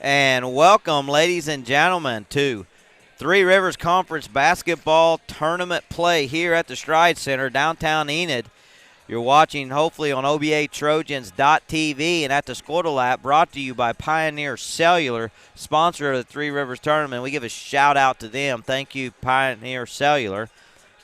And welcome, ladies and gentlemen, to Three Rivers Conference basketball tournament play here at the Stride Center, downtown Enid. You're watching hopefully on OBATrojans.tv and at the Squirtle app, brought to you by Pioneer Cellular, sponsor of the Three Rivers Tournament. We give a shout out to them. Thank you, Pioneer Cellular.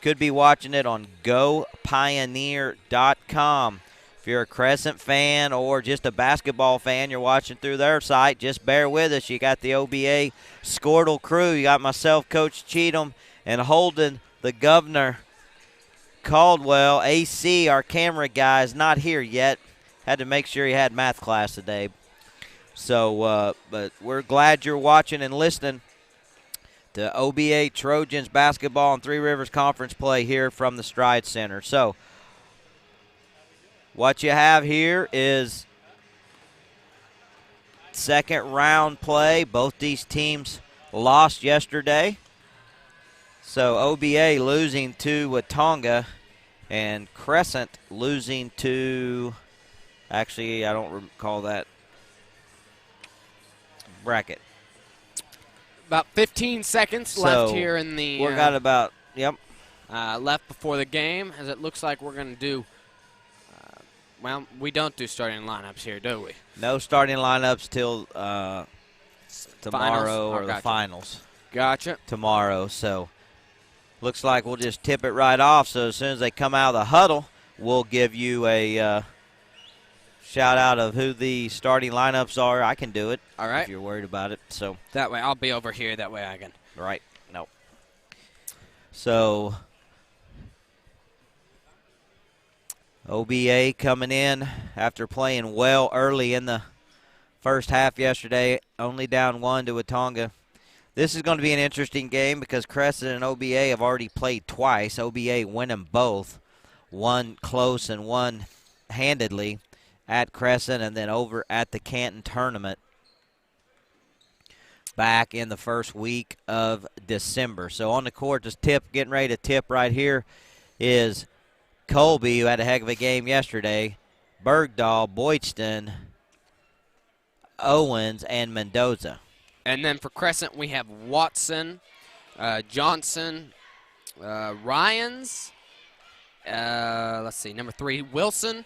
Could be watching it on GoPioneer.com. If you're a Crescent fan or just a basketball fan, you're watching through their site, just bear with us. You got the OBA Squirtle crew. You got myself, Coach Cheatham, and Holden, the governor. Caldwell, AC, our camera guy, is not here yet. Had to make sure he had math class today. So, but we're glad you're watching and listening to OBA Trojans basketball and Three Rivers Conference play here from the Stride Center. So, what you have here is second round play. Both these teams lost yesterday. So OBA losing to Watonga and Crescent losing to, actually, I don't recall that bracket. About 15 seconds left here in the. We've got about, left before the game, as it looks like we're going to do. Well, we don't do starting lineups here, do we? No starting lineups till tomorrow or the finals. Gotcha. Tomorrow, so looks like we'll just tip it right off. So as soon as they come out of the huddle, we'll give you a shout out of who the starting lineups are. I can do it. All right. If you're worried about it. So that way, I'll be over here. That way I can. Right. No. So OBA coming in after playing well early in the first half yesterday, only down 1 to Watonga. This is going to be an interesting game because Crescent and OBA have already played twice. OBA winning both, one close and one handedly at Crescent and then over at the Canton tournament back in the first week of December. So on the court, just getting ready to tip right here is Colby, who had a heck of a game yesterday, Bergdahl, Boydston, Owens, and Mendoza. And then for Crescent, we have Watson, Johnson, Ryans, let's see, number 3, Wilson,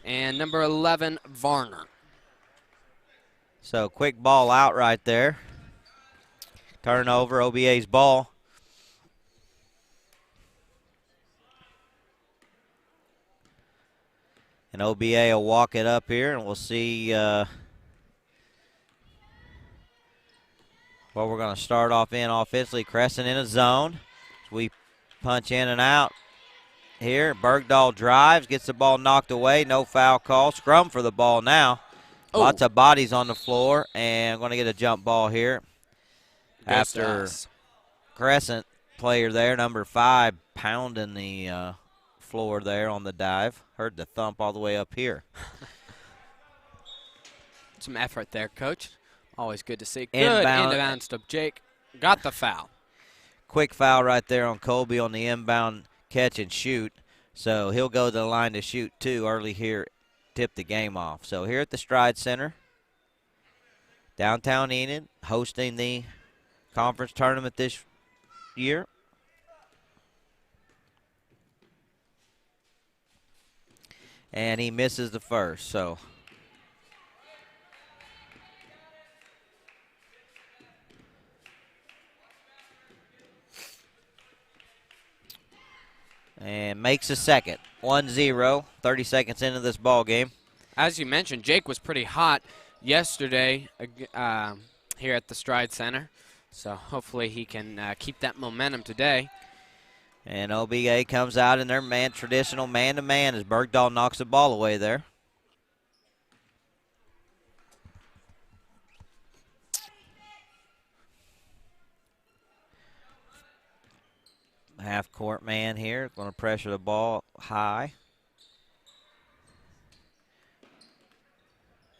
and number 11, Varner. So quick ball out right there. Turnover, OBA's ball. And OBA will walk it up here, and we'll see what we're going to start off in offensively. Crescent in a zone. We punch in and out here. Bergdahl drives, gets the ball knocked away. No foul call. Scrum for the ball now. Oh. Lots of bodies on the floor, and I'm going to get a jump ball here. After Crescent player there, number 5, pounding the floor there on the dive. Heard the thump all the way up here. Some effort there, Coach. Always good to see. Good inbound to Jake. Got the foul. Quick foul right there on Colby on the inbound catch and shoot. So he'll go to the line to shoot too early here. Tip the game off. So here at the Stride Center, downtown Enid, hosting the conference tournament this year. And he misses the first, so. And makes a second. 1-0, 30 seconds into this ball game. As you mentioned, Jake was pretty hot yesterday here at the Stride Center. So hopefully he can keep that momentum today. And OBA comes out in their traditional man-to-man as Bergdahl knocks the ball away there. Half-court man here, going to pressure the ball high.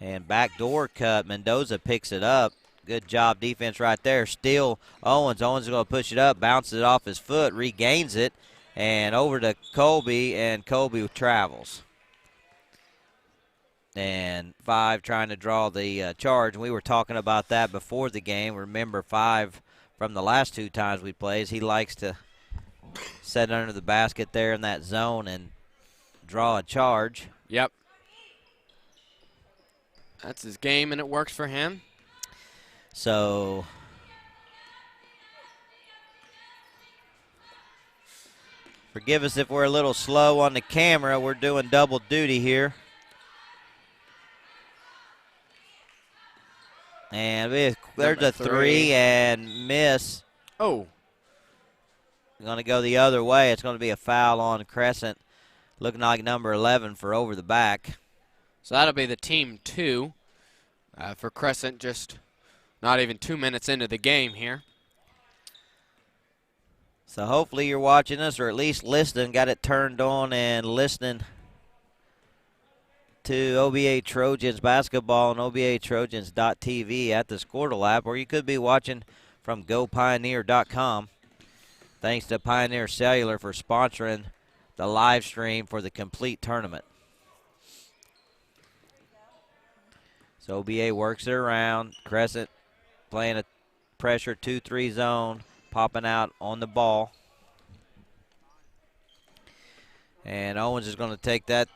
And backdoor cut, Mendoza picks it up. Good job defense right there. Still Owens. Owens is going to push it up, bounces it off his foot, regains it, and over to Colby, and Colby travels. And 5 trying to draw the charge. And we were talking about that before the game. Remember, 5 from the last 2 times we played, he likes to set under the basket there in that zone and draw a charge. Yep. That's his game, and it works for him. So forgive us if we're a little slow on the camera. We're doing double duty here. And there's a 3 and miss. Oh. Going to go the other way. It's going to be a foul on Crescent. Looking like number 11 for over the back. So that'll be the team 2 for Crescent, just not even 2 minutes into the game here. So hopefully you're watching us, or at least listening, got it turned on and listening to OBA Trojans basketball on obatrojans.tv at the Squirtle app, or you could be watching from gopioneer.com. Thanks to Pioneer Cellular for sponsoring the live stream for the complete tournament. So OBA works it around. Crescent playing a pressure 2-3 zone, popping out on the ball. And Owens is going to take that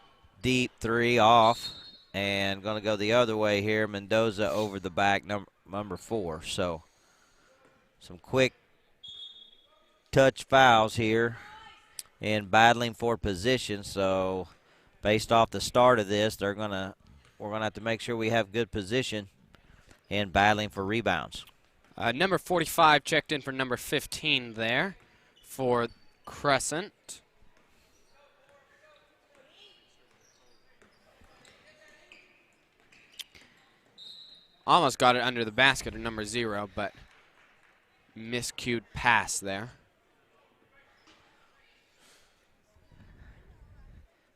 deep 3 off and going to go the other way here. Mendoza over the back, number 4. So some quick touch fouls here in battling for position. So based off the start of this, we're going to have to make sure we have good position in battling for rebounds. Number 45 checked in for number 15 there for Crescent. Almost got it under the basket of number 0, but miscued pass there.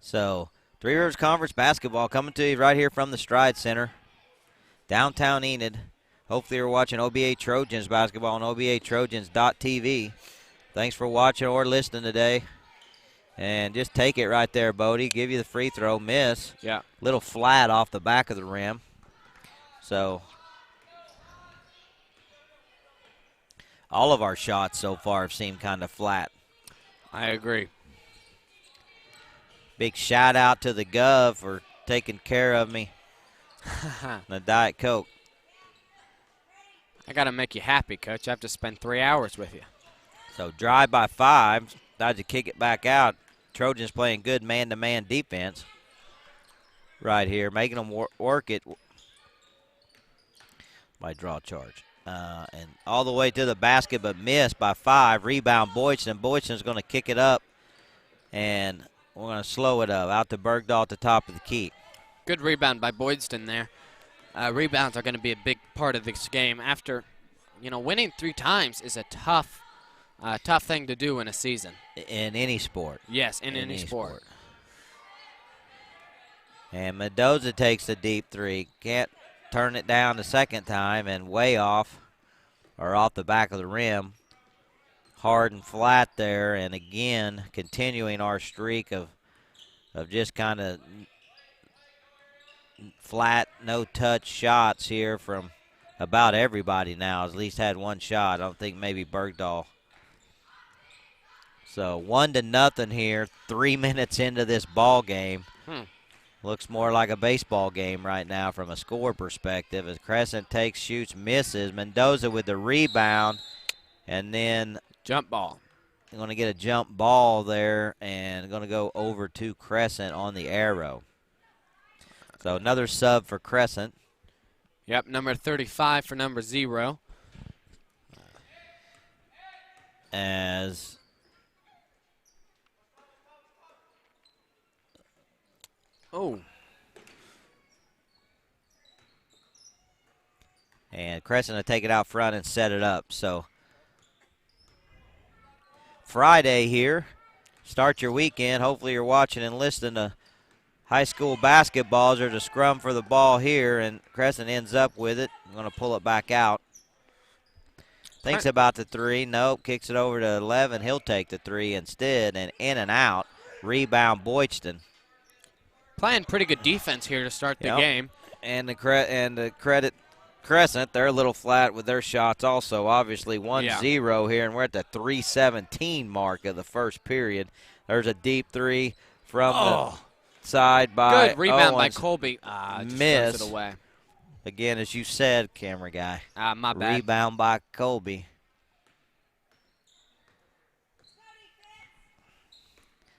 So Three Rivers Conference basketball coming to you right here from the Stride Center, downtown Enid. Hopefully you're watching OBA Trojans basketball on obatrojans.tv. Thanks for watching or listening today. And just take it right there, Bodie. Give you the free throw. Miss. Yeah. Little flat off the back of the rim. So all of our shots so far have seemed kind of flat. I agree. Big shout out to the Gov for taking care of me. The Diet Coke. I got to make you happy, Coach. I have to spend 3 hours with you. So drive by 5. Tried to kick it back out. Trojans playing good man-to-man defense right here, making them work it. Might draw a charge. And all the way to the basket, but missed by 5. Rebound, Boydston. Boydston's going to kick it up, and we're going to slow it up. Out to Bergdahl at the top of the key. Good rebound by Boydston there. Rebounds are going to be a big part of this game. After, winning 3 times is a tough thing to do in a season. In any sport. Yes, in any sport. And Mendoza takes the deep 3. Can't turn it down the second time, and way off, or off the back of the rim. Hard and flat there, and again, continuing our streak of just kind of flat, no-touch shots here from about everybody now. At least had one shot. I don't think maybe Bergdahl. So 1-0 here, 3 minutes into this ball game. Looks more like a baseball game right now from a score perspective as Crescent takes, shoots, misses. Mendoza with the rebound, and then jump ball. Going to get a jump ball there and going to go over to Crescent on the arrow. So another sub for Crescent. Yep, number 35 for number 0. As and Crescent will take it out front and set it up. So Friday here, start your weekend. Hopefully you're watching and listening to high school basketballs. There's a scrum for the ball here, and Crescent ends up with it. I'm going to pull it back out. Thinks about the 3. Nope. Kicks it over to 11. He'll take the 3 instead, and in and out. Rebound, Boydston. Playing pretty good defense here to start the game. And the credit Crescent, they're a little flat with their shots also. Obviously 1-0 here, and we're at the 3:17 mark of the first period. There's a deep three from the side by good rebound Owens. by Colby. Just Miss. throws it away. Again, as you said, camera guy. My bad. Rebound by Colby.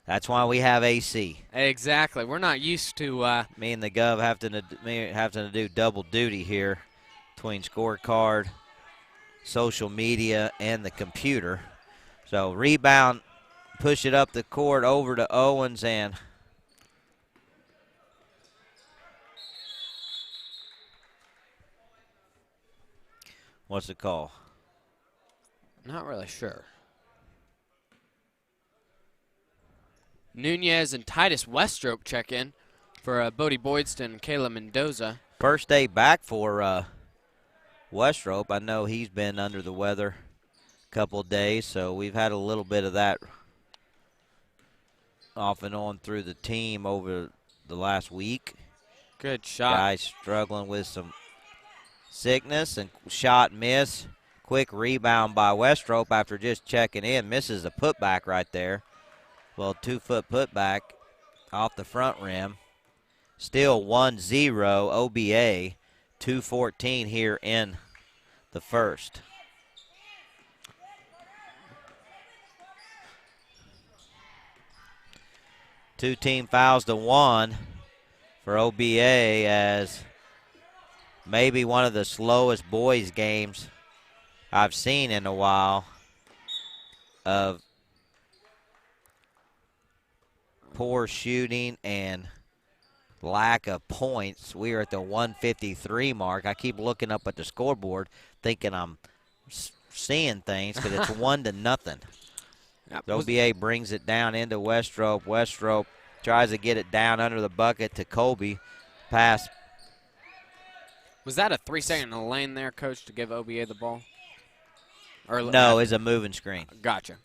That's why we have AC. Exactly. We're not used to. Me and the Gov having to do double duty here between scorecard, social media, and the computer. So rebound, push it up the court over to Owens, and what's the call? Not really sure. Nunez and Titus Westrope check in for Bodie Boydston and Kayla Mendoza. First day back for Westrope. I know he's been under the weather a couple of days, so we've had a little bit of that off and on through the team over the last week. Good shot. Guys struggling with some sickness, and shot miss. Quick rebound by Westrope after just checking in. Misses a putback right there. Well, 2-foot putback off the front rim. Still 1-0 OBA, 2:14 here in the first. Two team fouls to one for OBA, as maybe one of the slowest boys games I've seen in a while of poor shooting and lack of points. We are at the 153 mark. I keep looking up at the scoreboard thinking I'm seeing things because it's 1-0. Yep. OBA brings it down into Westrope. Westrope tries to get it down under the bucket to Colby. Pass. Was that a 3-second in the lane there, Coach, to give OBA the ball? Or no, it's a moving screen. Gotcha.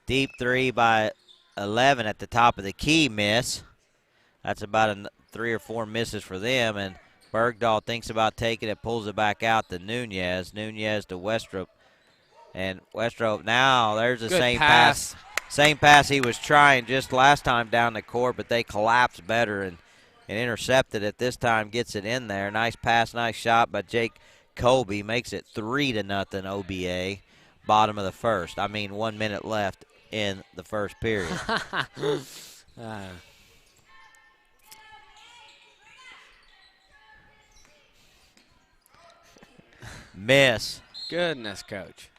Deep three by 11 at the top of the key, miss. That's about 3 or 4 misses for them, and Bergdahl thinks about taking it, pulls it back out to Nunez. Nunez to Westrope. And Westrope now, there's the same pass. Same pass he was trying just last time down the court, but they collapsed better and intercepted it. This time gets it in there. Nice pass, nice shot by Jake Colby. Makes it 3-0 OBA. Bottom of the first. 1 minute left in the first period. Miss. Goodness, Coach.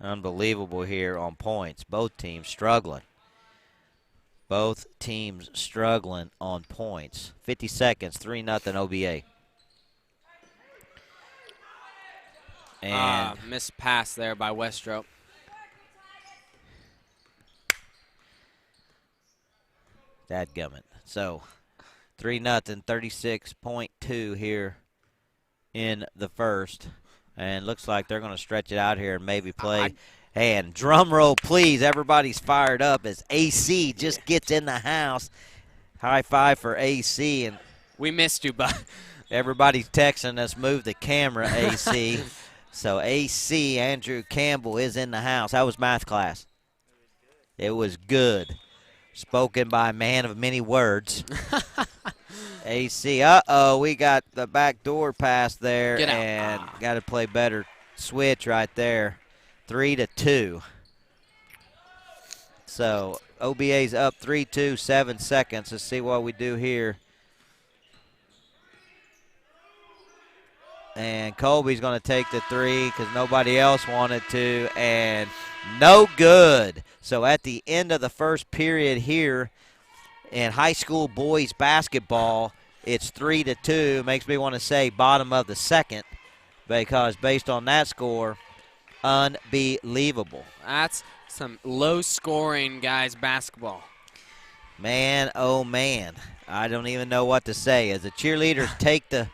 Unbelievable here on points. Both teams struggling. Both teams struggling on points. 50 seconds, 3-0 OBA. And missed pass there by Westrope. Dadgummit. So 3-0, 36.2 here in the first. And looks like they're going to stretch it out here and maybe play. And drum roll, please. Everybody's fired up as AC just gets in the house. High five for AC. And we missed you, bud. Everybody's texting us, move the camera, AC. So AC, Andrew Campbell, is in the house. How was math class? It was good. Spoken by a man of many words. AC, we got the backdoor pass there. And got to play better switch right there. 3-2. So OBA's up 3-2, 7 seconds. Let's see what we do here. And Colby's going to take the three because nobody else wanted to, and no good. So at the end of the first period here in high school boys basketball, it's 3-2. Makes me want to say bottom of the second because based on that score, unbelievable. That's some low-scoring guys basketball. Man, oh, man. I don't even know what to say. As the cheerleaders take the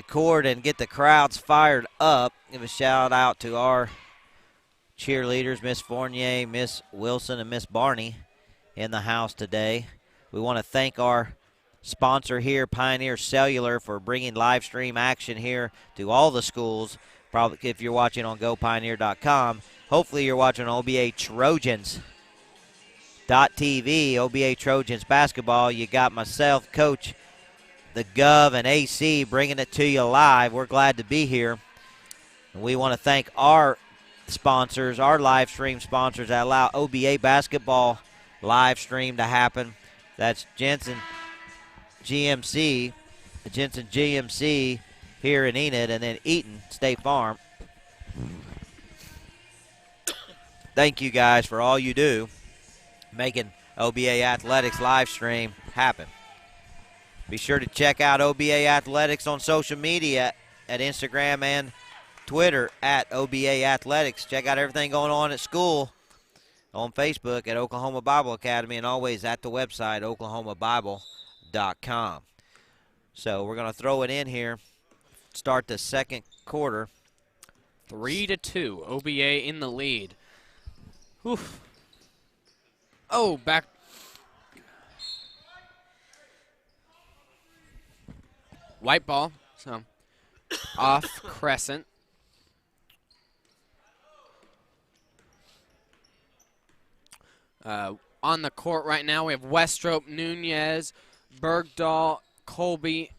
court and get the crowds fired up, give a shout out to our cheerleaders, Miss Fournier, Miss Wilson, and Miss Barney in the house today. We want to thank our sponsor here, Pioneer Cellular, for bringing live stream action here to all the schools. Probably if you're watching on GoPioneer.com. Hopefully you're watching OBA Trojans. .tv, OBA Trojans basketball. You got myself, Coach, the Gov, and AC bringing it to you live. We're glad to be here. And we want to thank our sponsors, our live stream sponsors that allow OBA basketball live stream to happen. That's Jensen GMC, the Jensen GMC here in Enid, and then Eaton State Farm. Thank you guys for all you do, making OBA Athletics live stream happen. Be sure to check out OBA Athletics on social media at Instagram and Twitter at OBA Athletics. Check out everything going on at school on Facebook at Oklahoma Bible Academy, and always at the website oklahomabible.com. So we're going to throw it in here, start the second quarter. 3-2, OBA in the lead. Oof. Oh, back. White ball, so off Crescent. On the court right now, we have Westrop, Nunez, Bergdahl, Colby.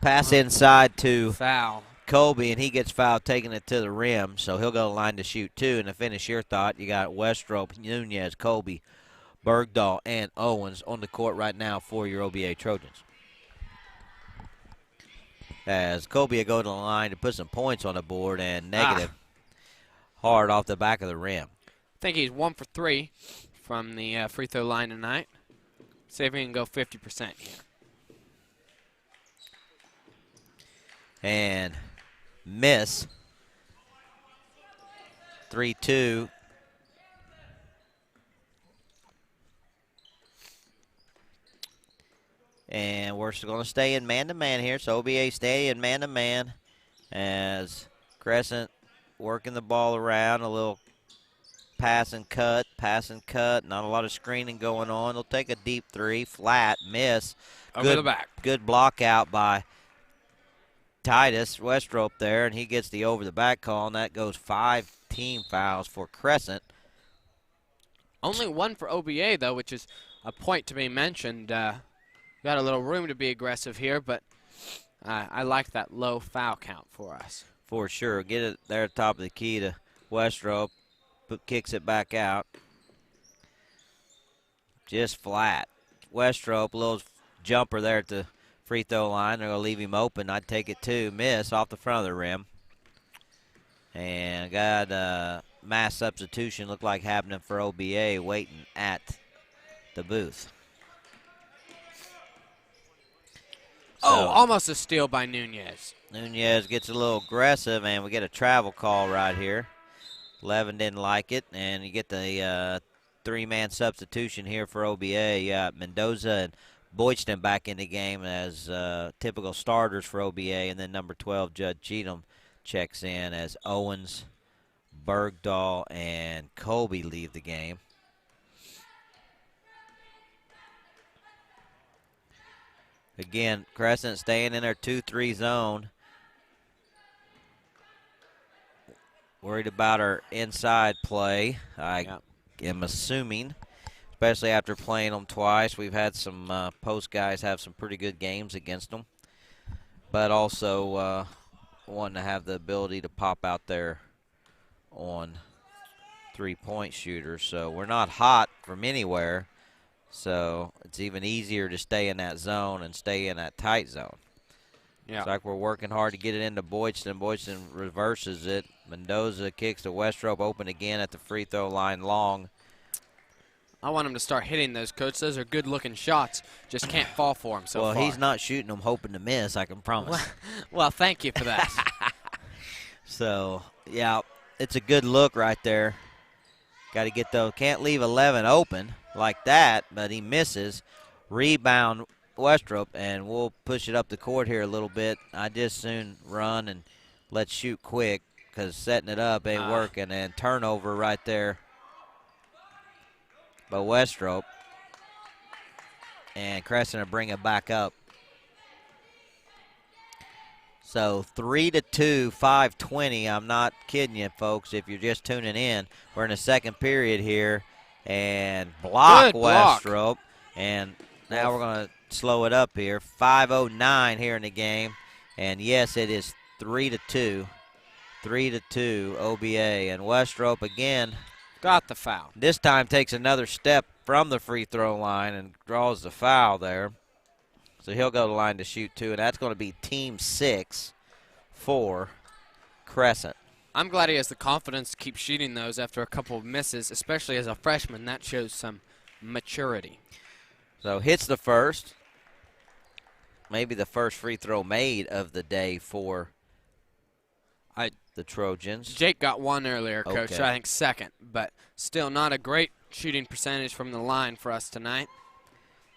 Pass inside to Foul. Colby, and he gets fouled, taking it to the rim, so he'll go to the line to shoot two. And to finish your thought, you got Westrop, Nunez, Colby, Bergdahl, and Owens on the court right now for your OBA Trojans. As Colby will go to the line to put some points on the board, and negative hard off the back of the rim. I think he's 1 for 3 from the free throw line tonight. See if he can go 50% here. And miss. 3-2. And we're going to stay in man-to-man here. So OBA stay in man-to-man as Crescent working the ball around. A little pass and cut. Not a lot of screening going on. They'll take a deep three. Flat. Miss. Over the back. Good block out by Titus Westrop there, and he gets the over-the-back call, and that goes 5 team fouls for Crescent. Only 1 for OBA, though, which is a point to be mentioned. Got a little room to be aggressive here, but I like that low foul count for us. For sure. Get it there at the top of the key to Westrop, but kicks it back out. Just flat. Westrop, a little jumper there at the free throw line. They're going to leave him open. I'd take it too. Miss off the front of the rim. And got a mass substitution look like happening for OBA waiting at the booth. Oh, almost a steal by Nunez. Nunez gets a little aggressive, and we get a travel call right here. Levin didn't like it, and you get the three-man substitution here for OBA. You got Mendoza and Boydston back in the game as typical starters for OBA, and then number 12, Judd Cheatham, checks in as Owens, Bergdahl, and Colby leave the game. Again, Crescent staying in their 2-3 zone. Worried about our inside play, I am assuming, especially after playing them twice. We've had some post guys have some pretty good games against them, but also wanting to have the ability to pop out there on three-point shooters. So we're not hot from anywhere, so it's even easier to stay in that zone and stay in that tight zone. Yeah. It's like we're working hard to get it into Boydston. Boydston reverses it. Mendoza kicks to Westrop, open again at the free throw line long. I want him to start hitting those, Coach. Those are good-looking shots. Just can't fall for him so far. Well, he's not shooting them hoping to miss, I can promise. Well, thank you for that. So, yeah, it's a good look right there. Got to get those. Can't leave 11 open like that, but he misses. Rebound Westrop, and we'll push it up the court here a little bit. I just soon run and let's shoot quick. because setting it up ain't working. And turnover right there by Westrop. And Crescent will bring it back up. So 3-2, 5:20. I'm not kidding you, folks, if you're just tuning in. We're in the second period here. And block Westrop. And now we're going to slow it up here. 5:09 here in the game. And, yes, it is 3-2. 3-2 OBA. And Westrop again. Got the foul. This time takes another step from the free throw line and draws the foul there. So he'll go to the line to shoot 2, and that's going to be team 6 for Crescent. I'm glad he has the confidence to keep shooting those after a couple of misses, especially as a freshman. That shows some maturity. So hits the first. Maybe the first free throw made of the day for the Trojans. Jake got one earlier, Coach, Okay. so I think second, but still not a great shooting percentage from the line for us tonight.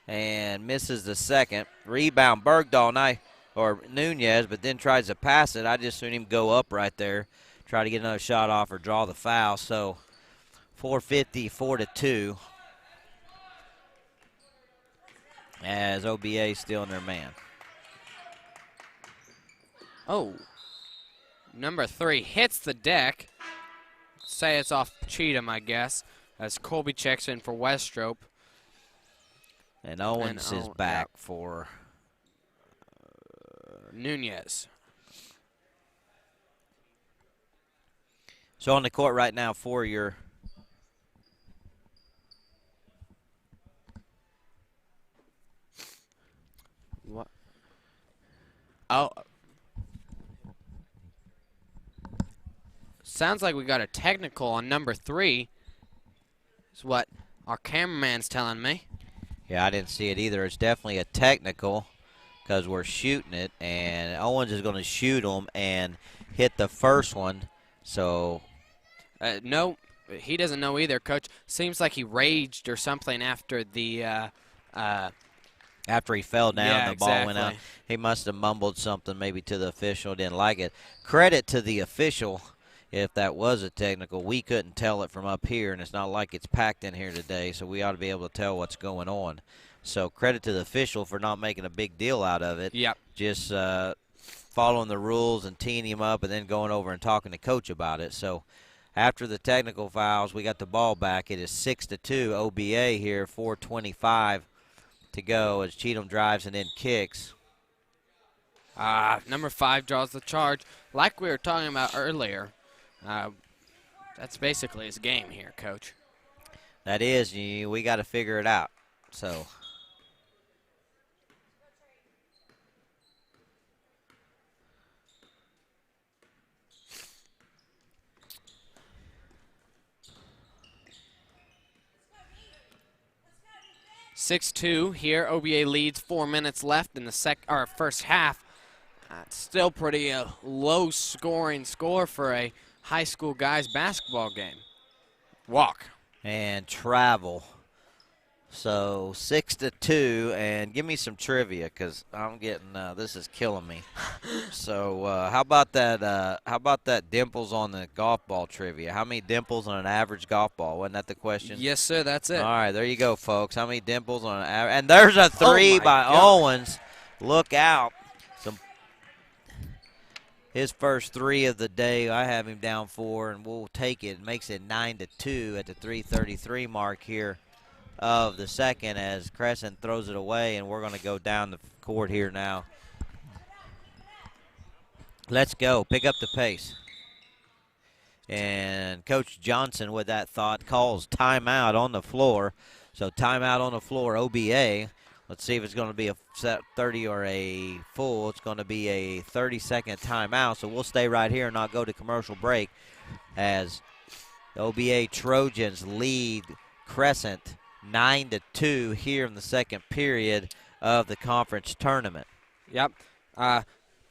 And misses the second. Rebound, Bergdahl, or Nunez, but then tries to pass it. I just seen him go up right there, try to get another shot off or draw the foul. So 4:50, 4-2. As OBA still in their man. Oh. Number 3 hits the deck. Say it's off Cheatham, I guess, as Colby checks in for Westrop. And Owens is back for Nunez. So on the court right now for your What? Oh. Sounds like we got a technical on number 3. Is what our cameraman's telling me. Yeah, I didn't see it either. It's definitely a technical because we're shooting it, and Owens is going to shoot them and hit the first one. So No, he doesn't know either, Coach. Seems like he raged or something after the after he fell down, yeah, the ball went out. He must have mumbled something maybe to the official, didn't like it. Credit to the official if that was a technical. We couldn't tell it from up here, and it's not like it's packed in here today, so we ought to be able to tell what's going on. So credit to the official for not making a big deal out of it. Yep. Just following the rules and teeing him up and then going over and talking to coach about it. So after the technical fouls, we got the ball back. It is 6-2 OBA here, 4:25 to go as Cheatham drives and then kicks. Number 5 draws the charge. Like we were talking about earlier, that's basically his game here, Coach. That is, we got to figure it out. So 6-2 here. OBA leads 4 minutes left in the first half. It's still pretty low-scoring score for a high school guys basketball game. Walk. and travel. So 6-2, and give me some trivia because I'm getting this is killing me. So how about that? How about that dimples on the golf ball trivia? How many dimples on an average golf ball? Wasn't that the question? Yes, sir. That's it. All right, there you go, folks. How many dimples on an average? And there's a three by God. Owens. Look out! His first three of the day. I have him down 4, and we'll take it. It makes it 9-2 at the 3:33 mark here of the second as Crescent throws it away, and we're going to go down the court here now. Let's go. Pick up the pace. And Coach Johnson, with that thought, calls timeout on the floor. So timeout on the floor, OBA. Let's see if it's going to be a 30 or a full. It's going to be a 30-second timeout. So we'll stay right here and not go to commercial break as the OBA Trojans lead Crescent 9-2 here in the second period of the conference tournament. Yep.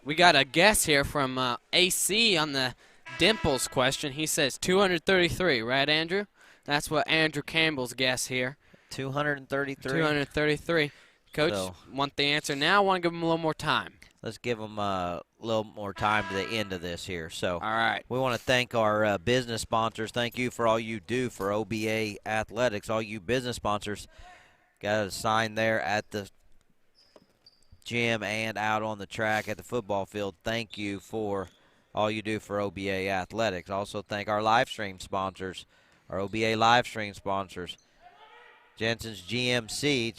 We got a guess here from AC on the dimples question. He says 233, right, Andrew? That's what Andrew Campbell's guess here. 233. 233. Coach, want the answer now? Want to give him a little more time? let's give them a little more time to the end of this here. So All right. we want to thank our business sponsors. Thank you for all you do for OBA Athletics. All you business sponsors got a sign there at the gym and out on the track at the football field. Thank you for all you do for OBA Athletics. Also thank our live stream sponsors, our OBA live stream sponsors. Jensen's GMC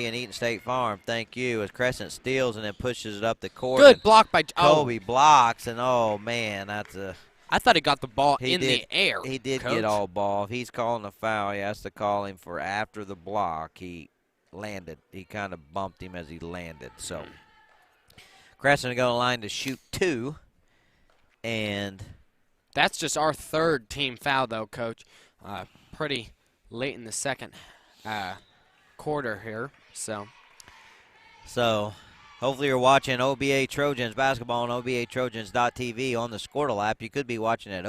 and Eaton State Farm. Thank you. As Crescent steals and then pushes it up the court. Good block by Kobe blocks, and oh man, that's a. I thought he got the ball the air. He did Coach. get all ball. If he's calling a foul, he has to call him for after the block. He landed. He kind of bumped him as he landed. So Crescent going to line to shoot 2, and that's just our 3rd team foul, though, Coach. Pretty late in the second quarter here. So hopefully you're watching OBA Trojans basketball on obatrojans.tv on the Squirtle app. You could be watching at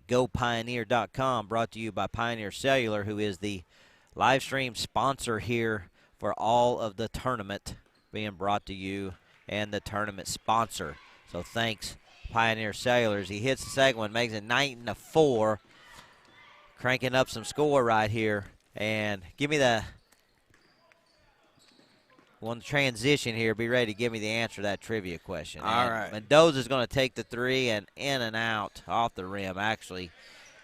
gopioneer.com, brought to you by Pioneer Cellular, who is the live stream sponsor here for all of the tournament being brought to you and the tournament sponsor. So thanks, Pioneer Cellular. As he hits the second one, makes it 9-4. Cranking up some score right here. And give me the one transition here. Be ready to give me the answer to that trivia question. All right. Mendoza's going to take the 3 and in and out off the rim, actually.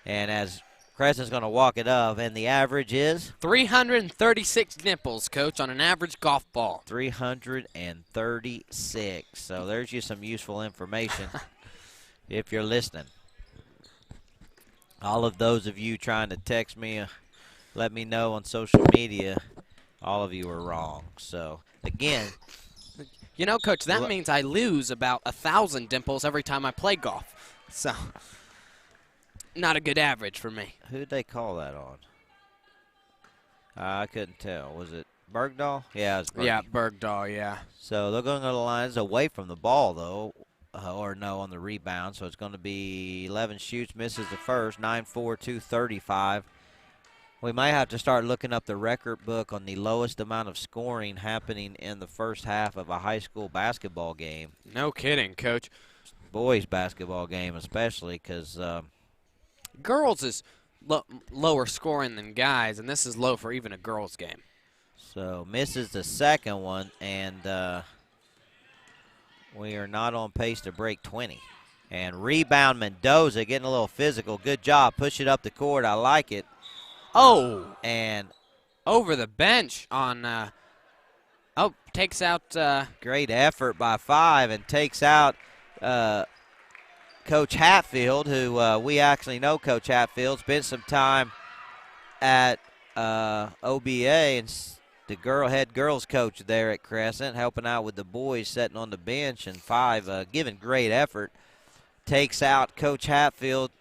And as Crescent's going to walk it up, and the average is? 336 nipples, Coach, on an average golf ball. 336. So there's you some useful information if you're listening. All of those of you trying to text me, let me know on social media, all of you are wrong. So, again. You know, Coach, that means I lose about 1,000 dimples every time I play golf. So, not a good average for me. Who did they call that on? I couldn't tell. Was it Bergdahl? Yeah, it was Bergdahl. Yeah, Bergdahl, yeah. So, they're going to go to the lines away from the ball, though. Or no, on the rebound. So it's going to be 11 shoots, misses the first, 9-4, 235. We might have to start looking up the record book on the lowest amount of scoring happening in the first half of a high school basketball game. No kidding, Coach. Boys basketball game especially, because girls is lower scoring than guys, and this is low for even a girls game. So misses the second one, and we are not on pace to break 20. And rebound Mendoza getting a little physical. Good job. Push it up the court. I like it. Oh. And over the bench on takes out. Great effort by 5 and takes out Coach Hatfield, who we actually know Coach Hatfield. Spent some time at OBA and the head girls coach there at Crescent, helping out with the boys, sitting on the bench, and 5 giving great effort. Takes out Coach Hatfield.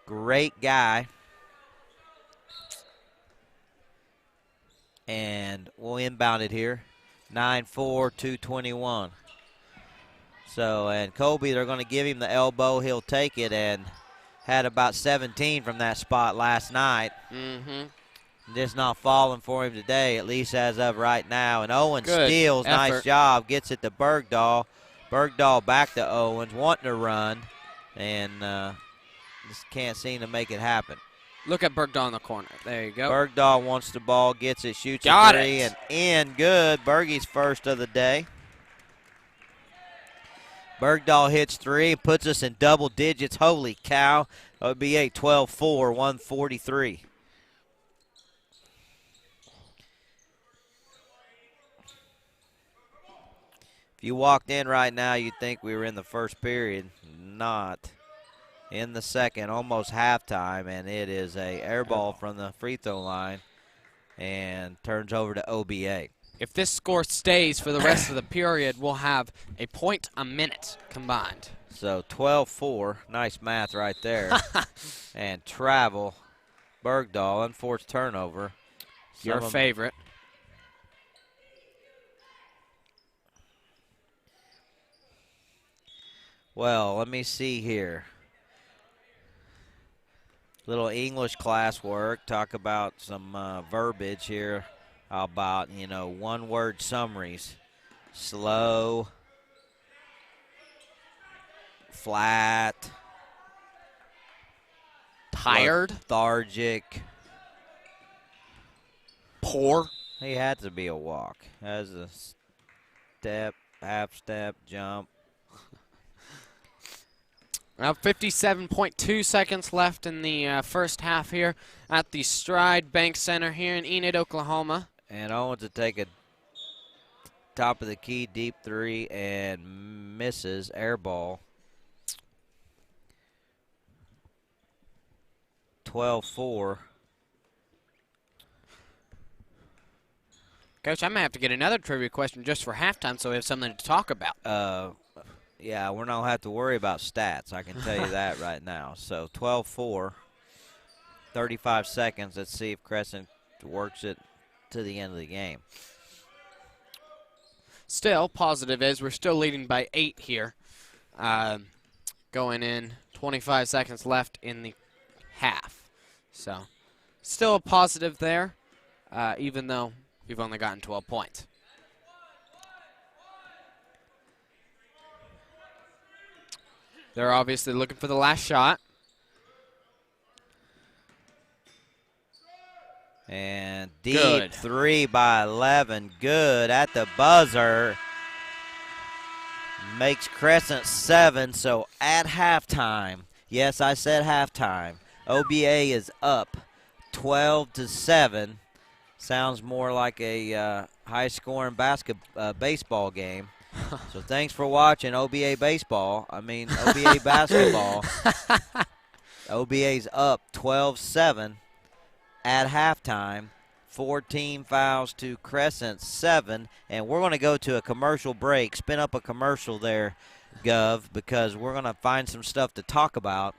Great guy. And we'll inbound it here. 9-4, 221. So, and Kobe, they're going to give him the elbow. He'll take it, and had about 17 from that spot last night. Mm-hmm. Just not falling for him today, at least as of right now. And Owens steals. Effort. Nice job. Gets it to Bergdahl. Bergdahl back to Owens, wanting to run, and just can't seem to make it happen. Look at Bergdahl in the corner. There you go. Bergdahl wants the ball, gets it, shoots Got a 3, it. and in. Good. Bergie's first of the day. Bergdahl hits 3, puts us in double digits. Holy cow. OBA 12-4, 143. If you walked in right now, you'd think we were in the first period. Not. In the second, almost halftime, and it is a air ball from the free throw line and turns over to OBA. If this score stays for the rest of the period, we'll have a point a minute combined. So 12-4, nice math right there. And travel, Bergdahl, unforced turnover. Your favorite. Well, let me see here. Little English classwork, talk about some verbiage here about, one-word summaries. Slow. Flat. Tired. Lethargic. Poor. He had to be a walk. As a step, half step, jump. Now 57.2 seconds left in the first half here at the Stride Bank Center here in Enid, Oklahoma. And Owens to take a top of the key deep three and misses, air ball. 12-4. Coach, I may have to get another trivia question just for halftime so we have something to talk about. Yeah, we're not going to have to worry about stats. I can tell you that right now. So 12-4, 35 seconds. Let's see if Crescent works it to the end of the game. Still, positive is we're still leading by 8 here. Going in, 25 seconds left in the half. So, still a positive there, even though we've only gotten 12 points. They're obviously looking for the last shot. And deep Good. 3 by 11. Good at the buzzer. Makes Crescent 7. So at halftime, yes, I said halftime, OBA is up 12-7. Sounds more like a high-scoring baseball game. So thanks for watching OBA baseball. OBA basketball. OBA's up 12-7 at halftime. 14 fouls to Crescent 7. And we're going to go to a commercial break. Spin up a commercial there, Gov, because we're going to find some stuff to talk about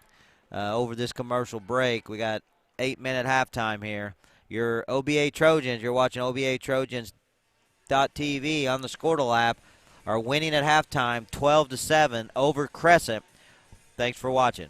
over this commercial break. We got 8-minute halftime here. Your OBA Trojans, you're watching OBA Trojans.tv on the Squirtle app, are winning at halftime 12-7 over Crescent. Thanks for watching.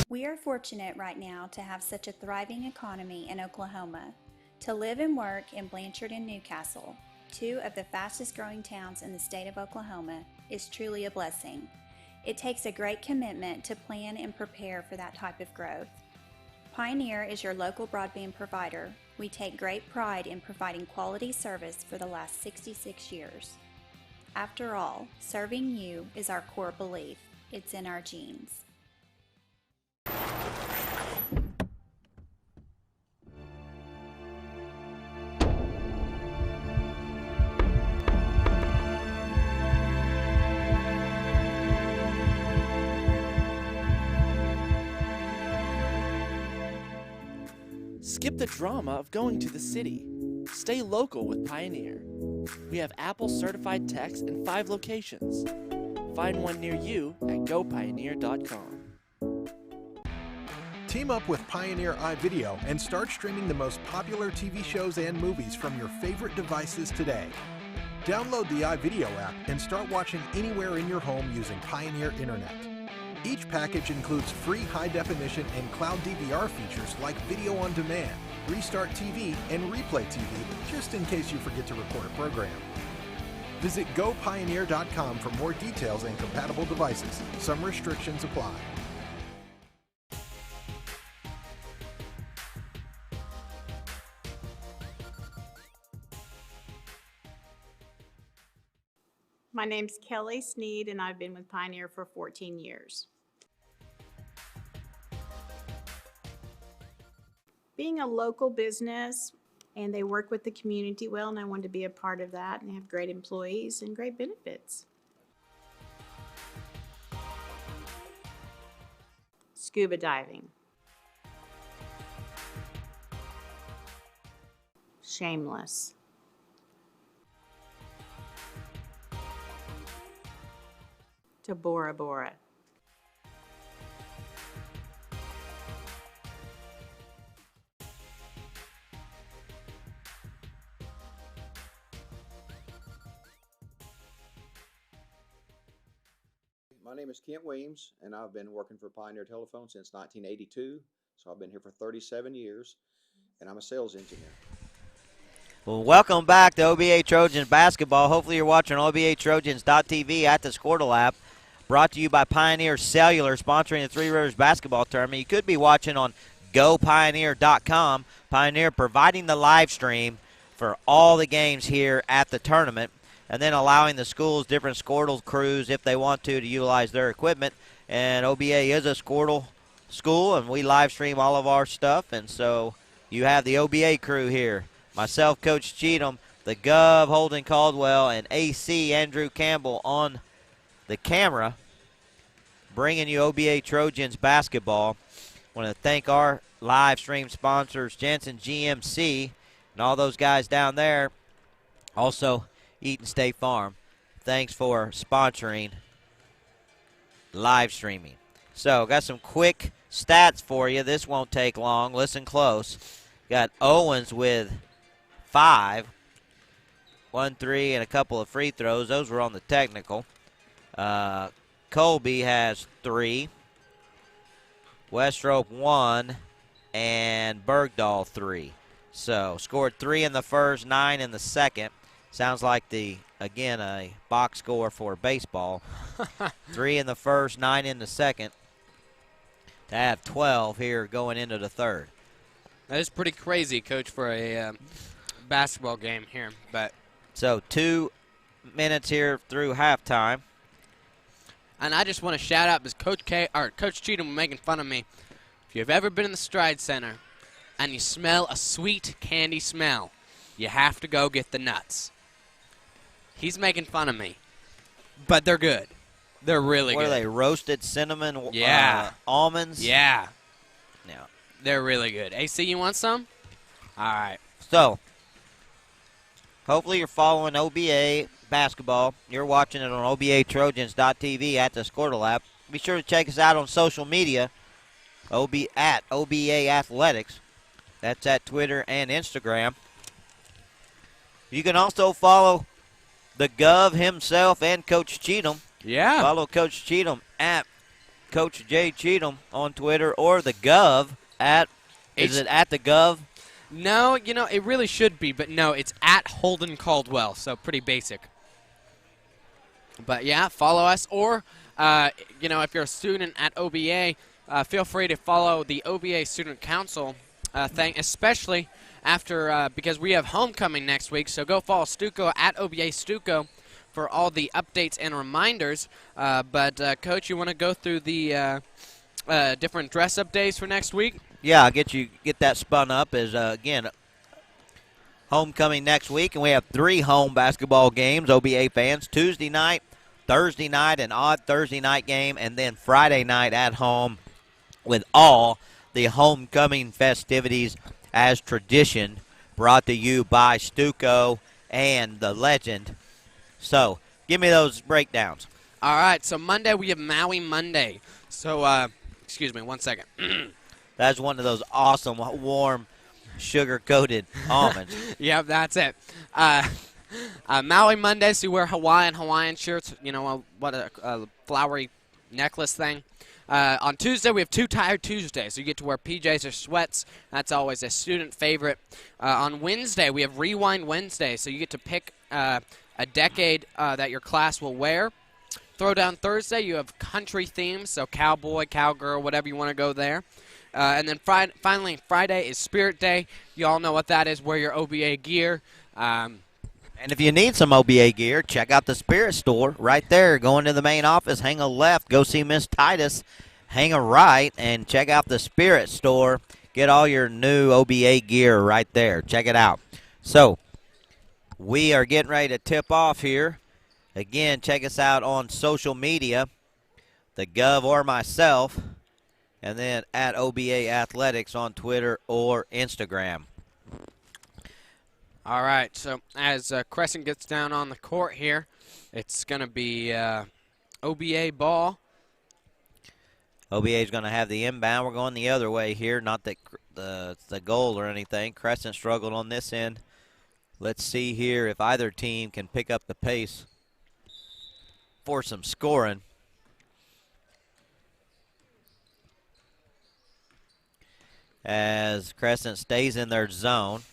We are fortunate right now to have such a thriving economy in Oklahoma. To live and work in Blanchard and Newcastle, two of the fastest growing towns in the state of Oklahoma, is truly a blessing. It takes a great commitment to plan and prepare for that type of growth. Pioneer is your local broadband provider. We take great pride in providing quality service for the last 66 years. After all, serving you is our core belief. It's in our genes. Skip the drama of going to the city. Stay local with Pioneer. We have Apple certified techs in 5 locations. Find one near you at gopioneer.com. Team up with Pioneer iVideo and start streaming the most popular TV shows and movies from your favorite devices today. Download the iVideo app and start watching anywhere in your home using Pioneer Internet. Each package includes free high-definition and cloud DVR features like Video on Demand, Restart TV, and Replay TV, just in case you forget to record a program. Visit gopioneer.com for more details and compatible devices. Some restrictions apply. My name's Kelly Sneed, and I've been with Pioneer for 14 years. Being a local business, and they work with the community well, and I wanted to be a part of that, and they have great employees and great benefits. Scuba diving. Shameless. To Bora Bora. My name is Kent Weems, and I've been working for Pioneer Telephone since 1982, so I've been here for 37 years, and I'm a sales engineer. Well, welcome back to OBA Trojans basketball. Hopefully you're watching OBATrojans.tv at the Squirtle app, brought to you by Pioneer Cellular, sponsoring the Three Rivers basketball tournament. You could be watching on GoPioneer.com. Pioneer providing the live stream for all the games here at the tournament, and then allowing the schools, different Squirtle crews, if they want to utilize their equipment. And OBA is a Squirtle school, and we live stream all of our stuff, and so you have the OBA crew here. Myself, Coach Cheatham, the Gov, Holden Caldwell, and AC Andrew Campbell on the camera, bringing you OBA Trojans basketball. I want to thank our live stream sponsors, Jensen GMC, and all those guys down there. Also, Eaton State Farm. Thanks for sponsoring live streaming. So, got some quick stats for you. This won't take long. Listen close. Got Owens with 5, 1 3, and a couple of free throws. Those were on the technical. Colby has 3, Westrope 1, and Bergdahl 3. So scored 3 in the first, 9 in the second. Sounds like again a box score for baseball. 3 in the first, 9 in the second. To have 12 here going into the third. That is pretty crazy, Coach, for a basketball game here. But so 2 minutes here through halftime. And I just want to shout out because Coach Cheatham was making fun of me. If you've ever been in the Stride Center and you smell a sweet candy smell, you have to go get the nuts. He's making fun of me, but they're good. They're really good. What are they, roasted cinnamon almonds? Yeah. Yeah. They're really good. AC, you want some? All right. So, hopefully you're following OBA basketball. You're watching it on OBATrojans.tv at the Squirtle app. Be sure to check us out on social media, at OBA Athletics. That's at Twitter and Instagram. You can also follow the Gov himself and Coach Cheatham. Yeah. Follow Coach Cheatham at Coach J. Cheatham on Twitter, or the Gov at, is it at the Gov? No, it really should be, but no, it's at Holden Caldwell, so pretty basic. But, yeah, follow us, or, if you're a student at OBA, feel free to follow the OBA Student Council thing, especially after because we have homecoming next week, so go follow Stuco at OBA Stuco for all the updates and reminders. But, Coach, you want to go through the different dress-up days for next week? Yeah, I'll get that spun up as, again, homecoming next week, and we have 3 home basketball games, OBA fans, Tuesday night, Thursday night, an odd Thursday night game, and then Friday night at home with all the homecoming festivities as tradition, brought to you by Stuco and the Legend. So, give me those breakdowns. All right, so Monday we have Maui Monday. So, excuse me, 1 second. That's one of those awesome, warm, sugar-coated almonds. Yep, that's it. Maui Monday, so you wear Hawaiian shirts, what a flowery necklace thing. On Tuesday, we have 2 Tired Tuesdays, so you get to wear PJs or sweats. That's always a student favorite. On Wednesday, we have Rewind Wednesday, so you get to pick a decade that your class will wear. Throwdown Thursday, you have country themes, so cowboy, cowgirl, whatever you want to go there. And then finally, Friday is Spirit Day. You all know what that is. Wear your OBA gear. And And if you need some OBA gear, check out the Spirit Store right there. Go into the main office, hang a left, go see Miss Titus, hang a right, and check out the Spirit Store. Get all your new OBA gear right there. Check it out. So, we are getting ready to tip off here. Again, check us out on social media, the Gov or myself, and then at OBA Athletics on Twitter or Instagram. All right, so as Crescent gets down on the court here, it's going to be OBA ball. OBA is going to have the inbound. We're going the other way here. Not that the goal or anything. Crescent struggled on this end. Let's see here if either team can pick up the pace for some scoring. As Crescent stays in their zone.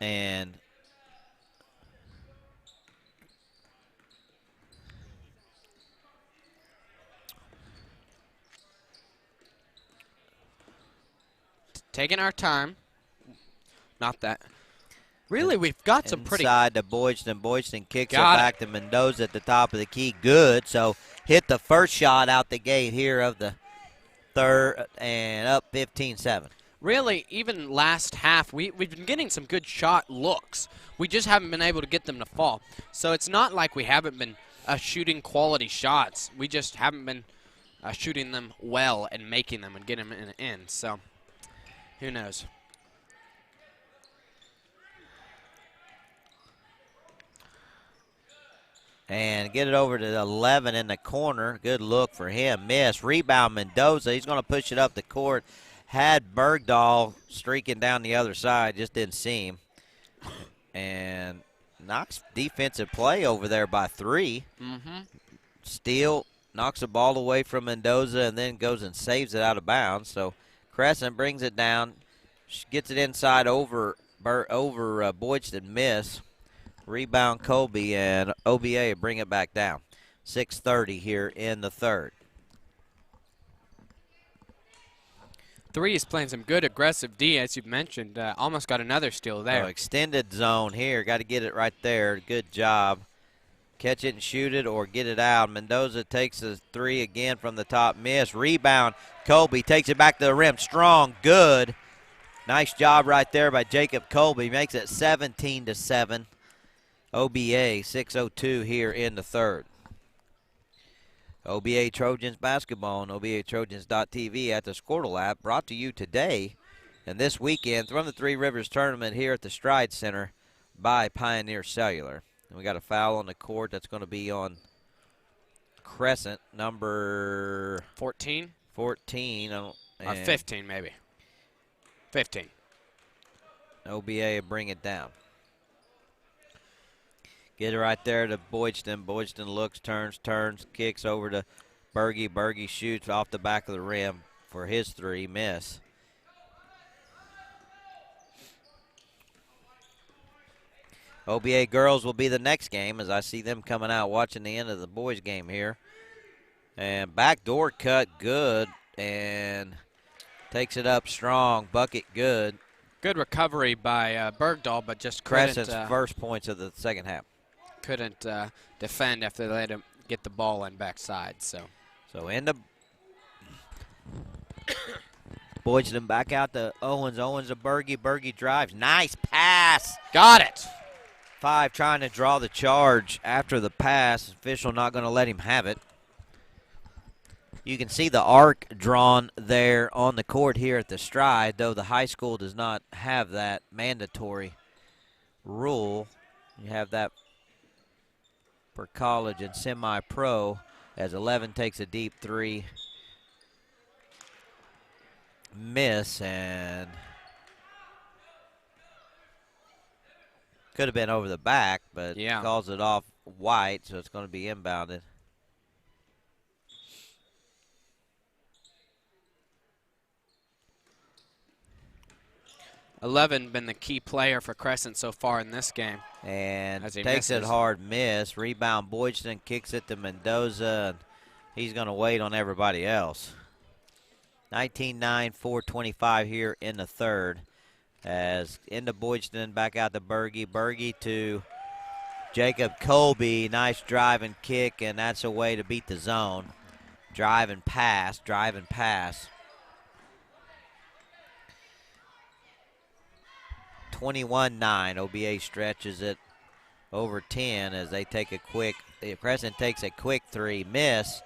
And taking our time. Not that. Really, we've got some pretty. Inside to Boydston. Boydston kicks it Got back to Mendoza at the top of the key. Good. So hit the first shot out the gate here of the third and up 15-7. Really, even last half, we've been getting some good shot looks. We just haven't been able to get them to fall. So it's not like we haven't been shooting quality shots. We just haven't been shooting them well and making them and getting them in. So who knows? And get it over to 11 in the corner. Good look for him. Miss. Rebound Mendoza. He's going to push it up the court. Had Bergdahl streaking down the other side. Just didn't see him. And nice defensive play over there by 3. Steele knocks the ball away from Mendoza and then goes and saves it out of bounds. So Crescent brings it down. Gets it inside over Boydston. Miss. Rebound Colby, and OBA bring it back down. 6:30 here in the third. 3 is playing some good aggressive D, as you've mentioned. Almost got another steal there. Oh, extended zone here. Got to get it right there. Good job. Catch it and shoot it or get it out. Mendoza takes a 3 again from the top. Miss. Rebound. Colby takes it back to the rim. Strong. Good. Nice job right there by Jacob Colby. Makes it 17-7. OBA 6:02 here in the third. OBA Trojans basketball on OBATrojans.tv at the Squirtle app, brought to you today and this weekend from the Three Rivers Tournament here at the Stride Center by Pioneer Cellular. And we got a foul on the court that's going to be on Crescent, number 14? 14. Or 15 maybe. 15. OBA will bring it down. Get it right there to Boydston. Boydston looks, turns, kicks over to Berge. Berge shoots off the back of the rim for his 3. Miss. OBA girls will be the next game as I see them coming out watching the end of the boys game here. And backdoor cut good and takes it up strong. Bucket good. Good recovery by Bergdahl, but just Crescent's first points of the second half. Couldn't defend after they let him get the ball in backside. So into Boydston back out to Owens. Owens to Berge. Berge drives. Nice pass. Got it. 5 trying to draw the charge after the pass. Official not going to let him have it. You can see the arc drawn there on the court here at the Stride, though the high school does not have that mandatory rule. You have that for college and semi-pro, as 11 takes a deep 3. Miss, and could have been over the back, but calls it off White, so it's going to be inbounded. 11 been the key player for Crescent so far in this game. And takes it hard, miss. Rebound, Boydston kicks it to Mendoza, and he's going to wait on everybody else. 19-9, 4:25 here in the third. As into Boydston, back out to Berge. Berge to Jacob Colby. Nice drive and kick, and that's a way to beat the zone. Drive and pass, drive and pass. 21-9. OBA stretches it over 10 as they take a quick, Crescent takes a quick three, miss.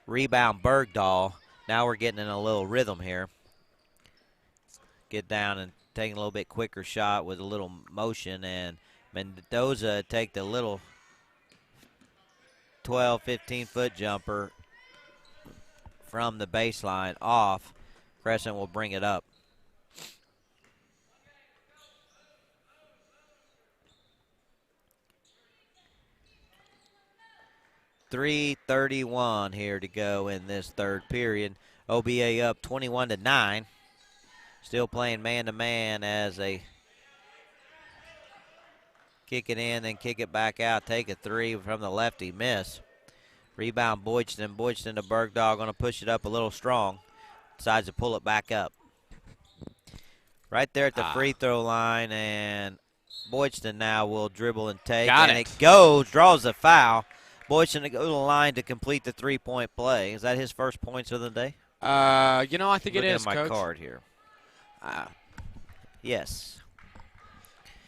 Rebound Bergdahl. Now we're getting in a little rhythm here. Get down and take a little bit quicker shot with a little motion, and Mendoza take the little 12, 15-foot jumper from the baseline off. Crescent will bring it up. .331 here to go in this third period. OBA up 21-9. Still playing man-to-man as they kick it in, then kick it back out. Take a three from the lefty, miss. Rebound Boydston. Boydston to Bergdahl, going to push it up a little strong. Decides to pull it back up. Right there at the free throw line, and Boydston now will dribble and take. Got and it. it goes, draws the foul. Boydston to go to the line to complete the three-point play. Is that his first points of the day? I think it Looking is, at my Coach. card here. Yes.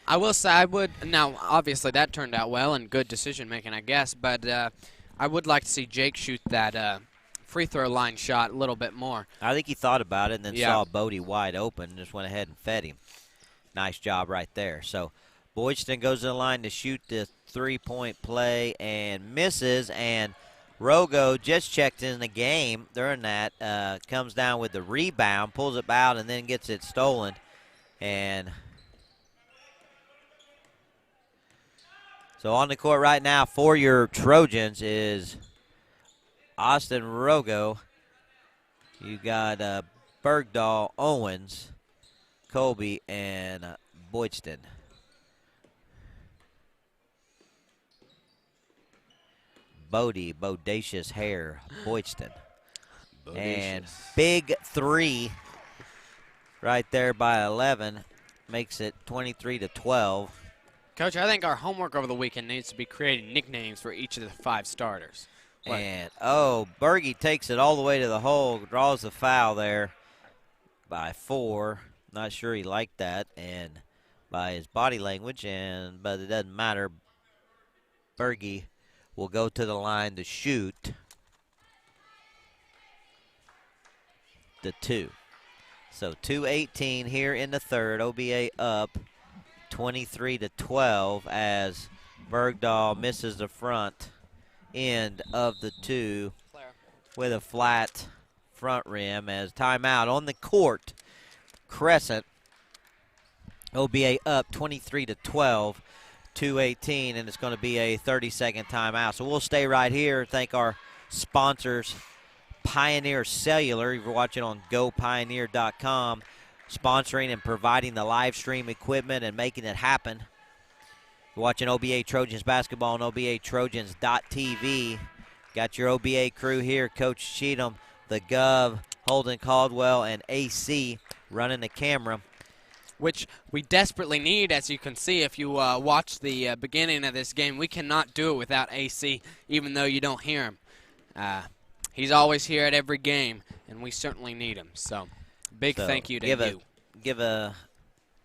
I will say I would. Now, obviously, that turned out well and good decision-making, I guess, but I would like to see Jake shoot that free throw line shot a little bit more. I think he thought about it and then Yeah. saw Bodie wide open and just went ahead and fed him. Nice job right there. So Boydston goes to the line to shoot the three-point play and misses, and Rogo just checked in the game during that, comes down with the rebound, pulls it out, and then gets it stolen. And so on the court right now for your Trojans is Austin Rogo. You got Bergdahl, Owens, Colby, and Boydston. Bodie, bodacious hair, Boydston. And big three right there by 11 makes it 23-12. Coach, I think our homework over the weekend needs to be creating nicknames for each of the 5 starters. And, Berge takes it all the way to the hole, draws the foul there by 4. Not sure he liked that, and by his body language, but it doesn't matter. Berge will go to the line to shoot the 2. So 2:18 here in the third. OBA up 23-12 as Bergdahl misses the front end of the 2 with a flat front rim. As timeout on the court, Crescent. OBA up 23-12. 2:18, and it's going to be a 30-second timeout. So we'll stay right here. Thank our sponsors, Pioneer Cellular. If you're watching on GoPioneer.com, sponsoring and providing the live stream equipment and making it happen. You're watching OBA Trojans basketball on OBATrojans.tv. Got your OBA crew here, Coach Cheatham, the Gov, Holden Caldwell, and AC running the camera. Which we desperately need, as you can see if you watch the beginning of this game. We cannot do it without AC, even though you don't hear him. He's always here at every game, and we certainly need him. So, big thank you to you. Give a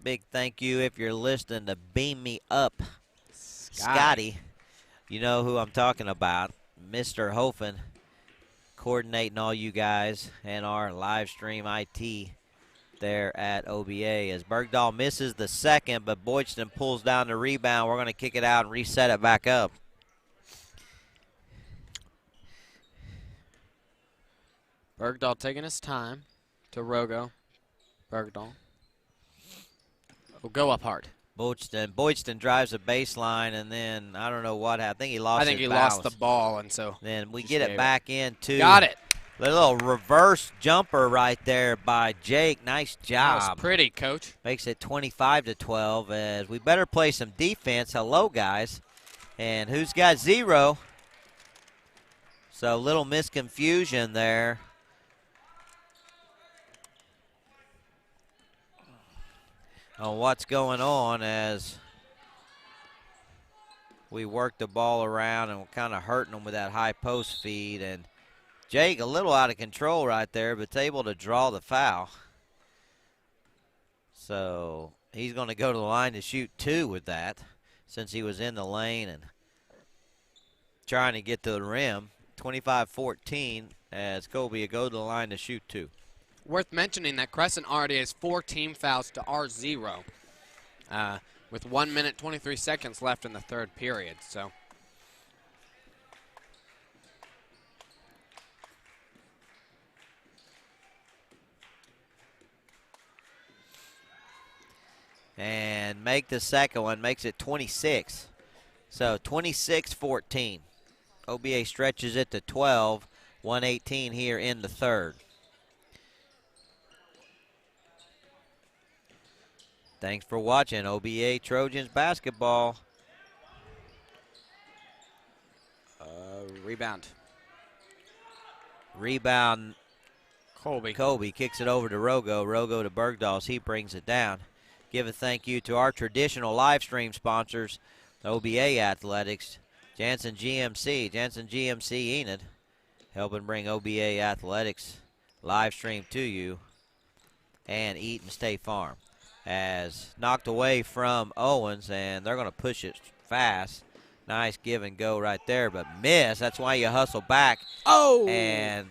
big thank you if you're listening to Beam Me Up, Scotty. You know who I'm talking about, Mr. Hofen, coordinating all you guys and our live stream IT there at OBA as Bergdahl misses the second, but Boydston pulls down the rebound. We're going to kick it out and reset it back up. Bergdahl taking his time to Rogo. Bergdahl will go up hard. Boydston drives the baseline, and then I don't know what happened. I think he lost his balance. Lost the ball, and so then we get it back into. Got it. The little reverse jumper right there by Jake. Nice job. That was pretty, Coach. Makes it 25-12 as we better play some defense. Hello, guys. And who's got 0? So a little misconfusion there. on what's going on as we work the ball around and we're kind of hurting them with that high post feed. And Jake a little out of control right there, but able to draw the foul. So he's going to go to the line to shoot 2 with that, since he was in the lane and trying to get to the rim. 25-14 as Kobe go to the line to shoot 2. Worth mentioning that Crescent already has 4 team fouls to our 0, with 1 minute 23 seconds left in the third period. So. And make the second one, makes it 26. So 26-14. OBA stretches it to 12, 1:18 here in the third. Thanks for watching OBA Trojans basketball. Rebound. Kobe kicks it over to Rogo. Rogo to Bergdahls. He brings it down. Give a thank you to our traditional live stream sponsors, OBA Athletics, Jansen GMC Enid, helping bring OBA Athletics live stream to you, and Eaton State Farm. As knocked away from Owens, and they're going to push it fast. Nice give and go right there, but miss. That's why you hustle back. Oh! And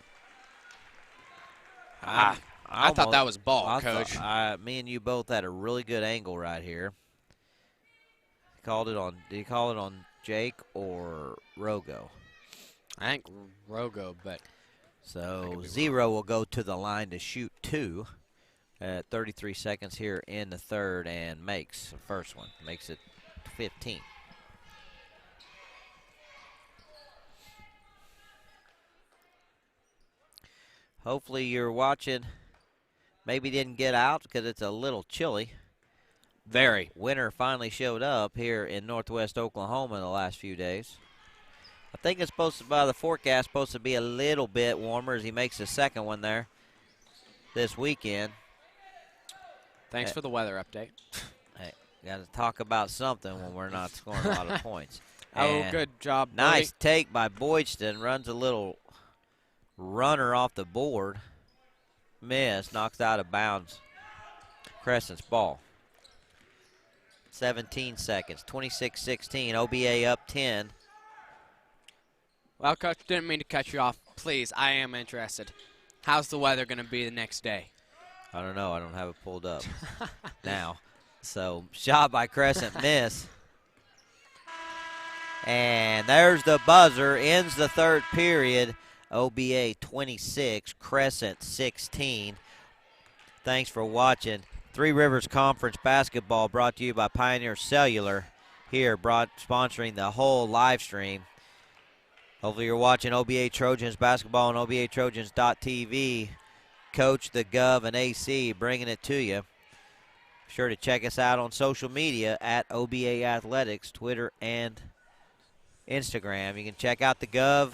I thought that was ball, Coach. Me and you both had a really good angle right here. Did he call it on Jake or Rogo? I think Rogo, but. So 0 will go to the line to shoot 2 at 33 seconds here in the third and makes the first one. Makes it 15. Hopefully you're watching. Maybe didn't get out because it's a little chilly. Very. Winter finally showed up here in northwest Oklahoma in the last few days. I think it's supposed to, by the forecast, supposed to be a little bit warmer as he makes the second one there this weekend. Thanks for the weather update. Hey, got to talk about something when we're not scoring a lot of points. Oh, good job, buddy. Nice take by Boydston. Runs a little runner off the board. Miss, knocks out of bounds. Crescent's ball. 17 seconds, 26-16. OBA up 10. Well, Coach, didn't mean to cut you off. Please, I am interested. How's the weather going to be the next day? I don't know. I don't have it pulled up now. So, shot by Crescent, miss. And there's the buzzer. Ends the third period. OBA 26, Crescent 16. Thanks for watching. Three Rivers Conference basketball brought to you by Pioneer Cellular here, sponsoring the whole live stream. Hopefully you're watching OBA Trojans basketball on OBATrojans.tv. Coach, the Gov, and AC bringing it to you. Be sure to check us out on social media at OBA Athletics, Twitter and Instagram. You can check out the Gov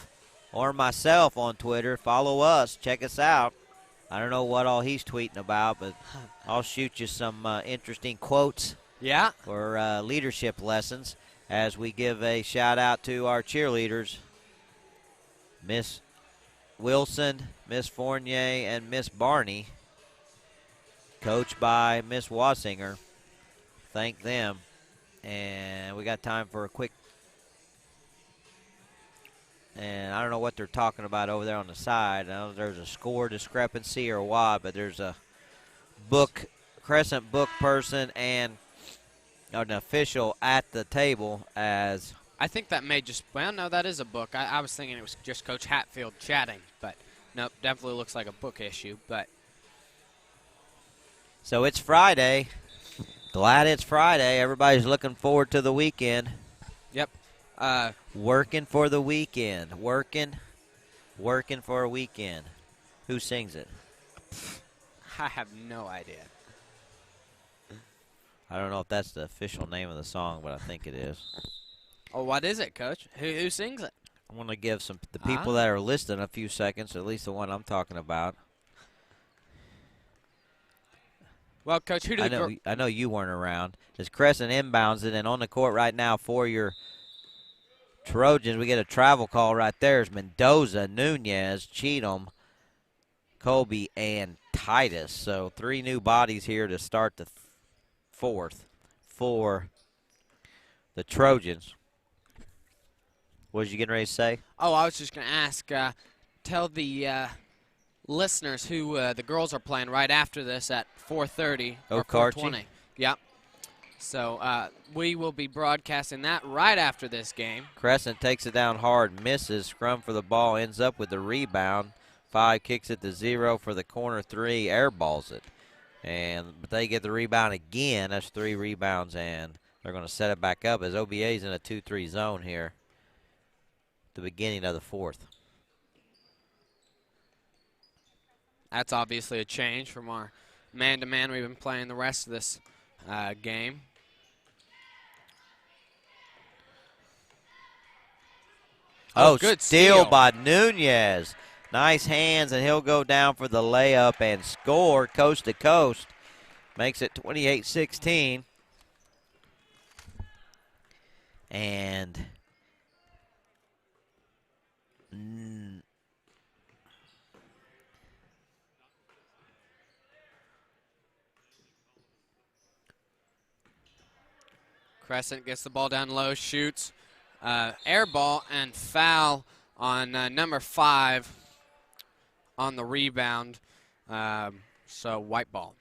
or myself on Twitter. Follow us. Check us out. I don't know what all he's tweeting about, but I'll shoot you some interesting quotes for leadership lessons as we give a shout-out to our cheerleaders, Miss Wilson, Miss Fournier, and Miss Barney, coached by Miss Wassinger. Thank them. And we got time for a quick, and I don't know what they're talking about over there on the side. I don't know if there's a score discrepancy or what, but there's a Crescent book person and an official at the table as I think that may just, well, no, that is a book. I was thinking it was just Coach Hatfield chatting, but nope, definitely looks like a book issue. But so it's Friday. Glad it's Friday. Everybody's looking forward to the weekend. Yep. Working for the weekend. Working for a weekend. Who sings it? I have no idea. I don't know if that's the official name of the song, but I think it is. Oh, what is it, Coach? Who sings it? I want to give the people that are listening a few seconds, at least the one I'm talking about. Well, Coach, who do the I know you weren't around. As Crescent inbounds it, and on the court right now for your Trojans, we get a travel call right there. It's Mendoza, Nunez, Cheatham, Colby, and Titus. So 3 new bodies here to start the fourth for the Trojans. What was you getting ready to say? Oh, I was just going to ask, tell the listeners who the girls are playing right after this at 4:30 or Okarche? 4:20. Yep. So we will be broadcasting that right after this game. Crescent takes it down hard, misses, scrum for the ball, ends up with the rebound. 5 kicks it to 0 for the corner 3, airballs it. But they get the rebound again. That's 3 rebounds, and they're going to set it back up as OBA's in a 2-3 zone here at the beginning of the fourth. That's obviously a change from our man-to-man we've been playing the rest of this game. Oh, good steal steal by Nunez. Nice hands, and he'll go down for the layup and score coast to coast. Makes it 28-16. And Crescent gets the ball down low, shoots, air ball, and foul on number 5 on the rebound. So white ball.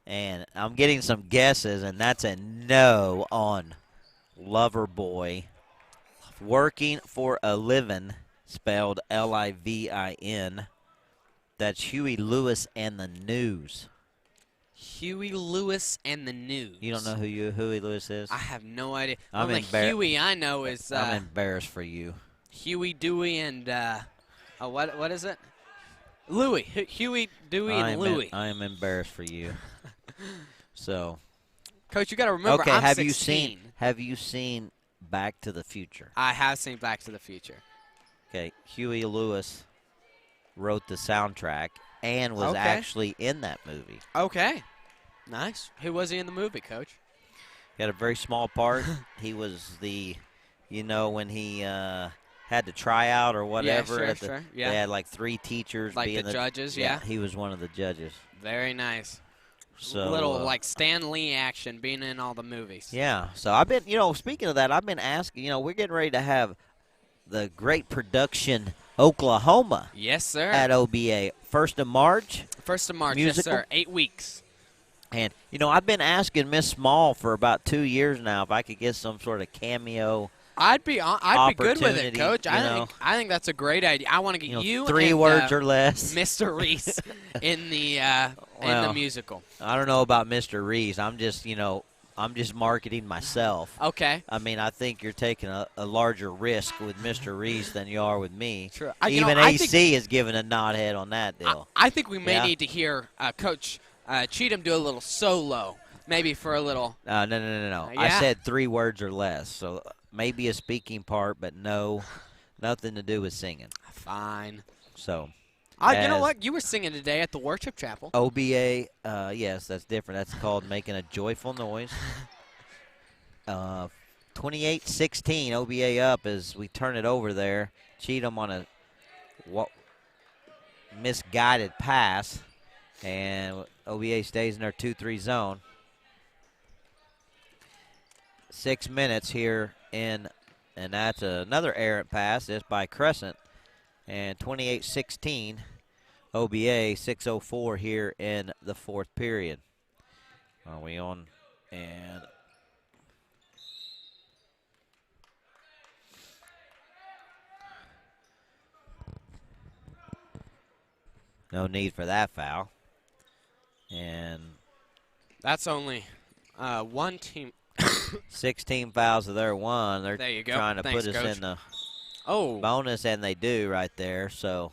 And I'm getting some guesses, and that's a no on Loverboy. Working for a living, spelled Livin. That's Huey Lewis and the News. Huey Lewis and the News. You don't know who Huey Lewis is? I have no idea. I'm Only Huey I know is I'm embarrassed for you. Huey, Dewey, and what is it? Louie. Huey, Dewey, and Louie. I am embarrassed for you. So, Coach, you got to remember, okay, I'm have 16. you seen Back to the Future? I have seen Back to the Future. Okay, Huey Lewis wrote the soundtrack and was actually in that movie. Okay. Nice. Who was he in the movie, Coach? He had a very small part. He was when he had to try out or whatever. Yeah, sure. Yeah. They had like 3 teachers. Like being the judges, yeah. He was one of the judges. Very nice. So little like Stan Lee action being in all the movies. Yeah. So I've been, speaking of that, I've been asking, we're getting ready to have the Great Production Oklahoma. Yes, sir. At OBA. 1st of March. 1st of March, musical. Yes, sir. 8 weeks. And, I've been asking Miss Small for about 2 years now if I could get some sort of cameo. I'd be good with it, Coach. I think that's a great idea. I want to get you 3 and, words or less, Mr. Reese in the musical. I don't know about Mr. Reese. I'm just marketing myself. Okay. I mean, I think you're taking a larger risk with Mr. Reese than you are with me. True. Even AC is giving a nod head on that deal. I think we may need to hear Coach Cheatham do a little solo, maybe for a little. No. Yeah. I said 3 words or less, so maybe a speaking part, but no, nothing to do with singing. Fine. So. You know what? You were singing today at the worship chapel. OBA, yes, that's different. That's called making a joyful noise. 28-16, OBA up as we turn it over there. Cheatham on a misguided pass, and OBA stays in their 2-3 zone. 6 minutes here and that's another errant pass. This by Crescent. And 28-16, OBA, 6:04 here in the 4th period. Are we on? And no need for that foul. And that's only one team. 16 fouls to their 1. They're there you go. trying to Thanks, put us Coach. in the bonus, and they do right there. So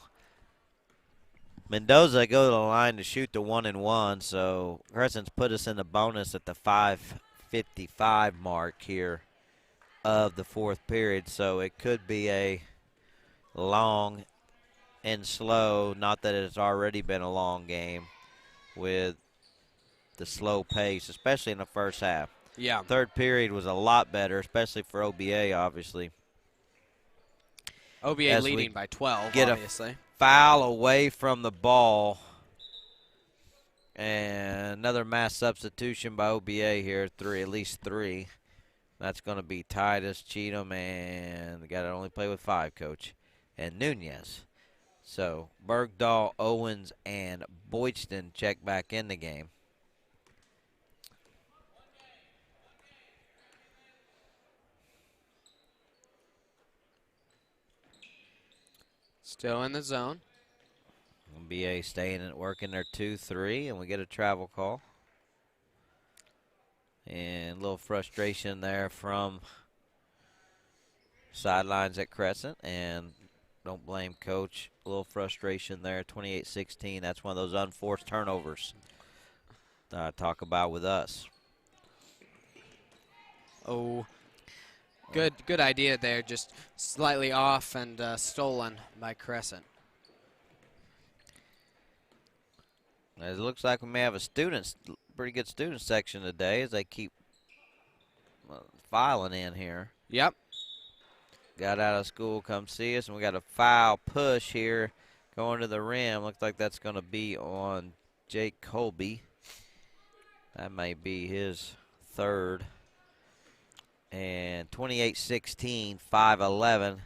Mendoza go to the line to shoot the 1-and-1. So Crescent's put us in the bonus at the 5:55 mark here of the 4th period. So it could be a long and slow, not that it's already been a long game, with the slow pace, especially in the first half. Yeah. Third period was a lot better, especially for OBA, obviously. OBA As leading we by 12, get obviously. a foul away from the ball. And another mass substitution by OBA here, at least three. That's going to be Titus, Cheatham, and got to only play with 5, Coach, and Nunez. So Bergdahl, Owens, and Boydston check back in the game. Still in the zone. BA staying and working their 2-3, and we get a travel call. And a little frustration there from sidelines at Crescent, and don't blame Coach. A little frustration there, 28-16. That's one of those unforced turnovers talk about with us. Oh, good idea there. Just slightly off and stolen by Crescent. It looks like we may have a pretty good student section today as they keep filing in here. Yep. Got out of school, come see us, and we got a foul push here going to the rim. Looks like that's going to be on Jake Colby. That may be his third. And 28-16, 5-11.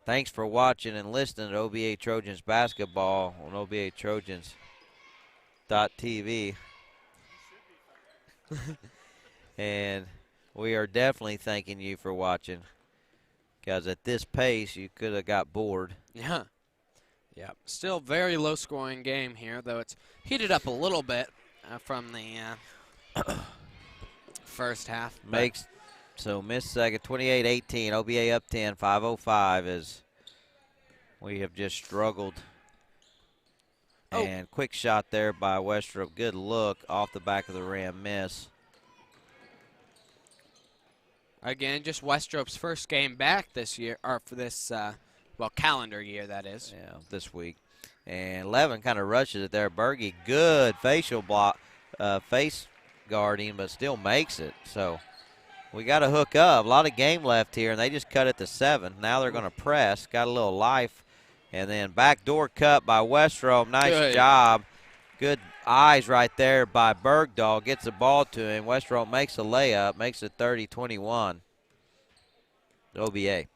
Thanks for watching and listening to OBA Trojans basketball on OBATrojans.tv. And we are definitely thanking you for watching, because at this pace, you could have got bored. Yeah. Yeah. Still very low scoring game here, though it's heated up a little bit from the first half. So missed second, 28-18, OBA up 10, 5:05 as we have just struggled. Oh. And quick shot there by Westrop. Good look off the back of the rim, miss. Again, just Westrop's first game back this year, or for this, calendar year, that is. Yeah, this week. And Levin kind of rushes it there. Berge, good facial block, face guarding, but still makes it. So we got to hook up. A lot of game left here, and they just cut it to 7. Now they're going to press. Got a little life. And then backdoor cut by Westrop. Nice job. Good eyes right there by Bergdahl. Gets the ball to him. Westrop makes a layup. Makes it 30-21. OBA.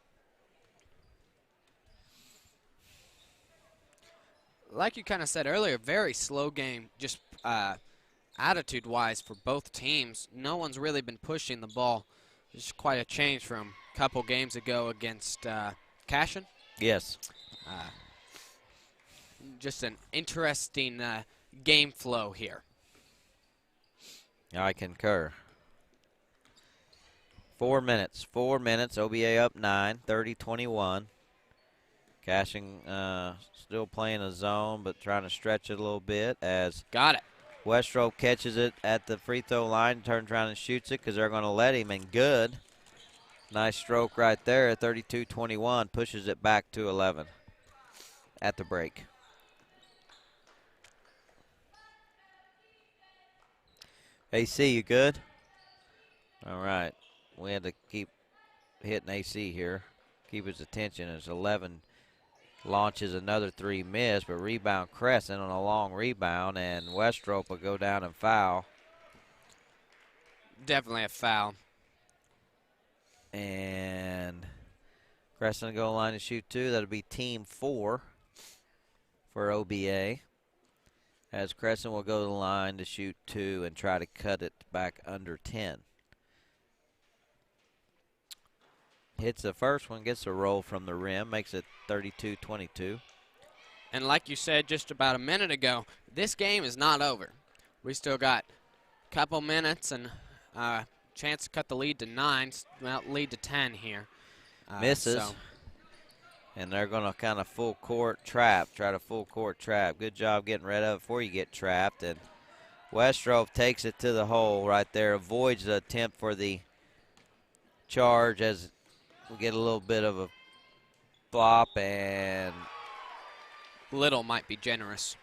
Like you kind of said earlier, very slow game, just attitude-wise for both teams. No one's really been pushing the ball. It's quite a change from a couple games ago against Cashin. Yes. Just an interesting game flow here. I concur. 4 minutes. OBA up 9, 30-21. Cashing still playing a zone, but trying to stretch it a little bit as got it. Westrop catches it at the free throw line, turns around and shoots it because they're going to let him, and good. Nice stroke right there, 32-21, pushes it back to 11 at the break. AC, you good? All right. We had to keep hitting AC here, keep his attention as 11 launches another 3 miss, but rebound Crescent on a long rebound, and Westrop will go down and foul. Definitely a foul. And Crescent goal line to shoot 2. That'll be team 4 for OBA. As Crescent will go to the line to shoot 2 and try to cut it back under 10. Hits the first one, gets a roll from the rim, makes it 32-22. And like you said just about a minute ago, this game is not over. We still got a couple minutes and chance to cut the lead to 9, well, lead to 10 here. Misses. And they're going to kind of full court trap, try to full court trap. Good job getting rid of it before you get trapped. And Westrop takes it to the hole right there, avoids the attempt for the charge as we get a little bit of a flop, and little might be generous.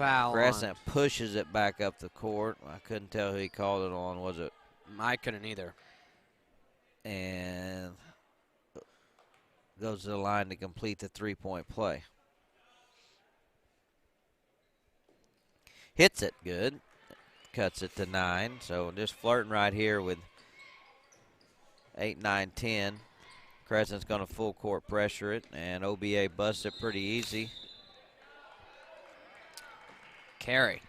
foul. Crescent pushes it back up the court. I couldn't tell who he called it on. Was it? I couldn't either. And goes to the line to complete the three-point play. Hits it good. Cuts it to 9. So just flirting right here with 8, 9, 10. Crescent's going to full court pressure it, and OBA busts it pretty easy. Carry.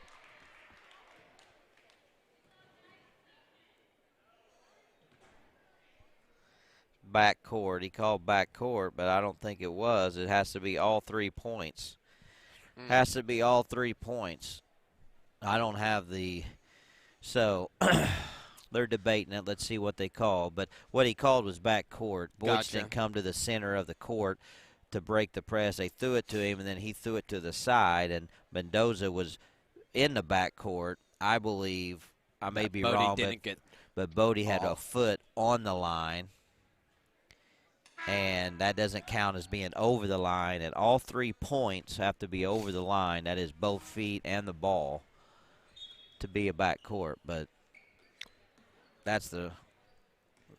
Back court. He called back court, but I don't think it was. It has to be all 3 points. Has to be all 3 points. I don't have the. So they're debating it. Let's see what they call. But what he called was back court. Boyce didn't come to the center of the court to break the press. They threw it to him, and then he threw it to the side, and Mendoza was in the back court. I believe, I may be wrong, but Bodie had a foot on the line, and that doesn't count as being over the line. And all 3 points have to be over the line. That is both feet and the ball to be a back court. But that's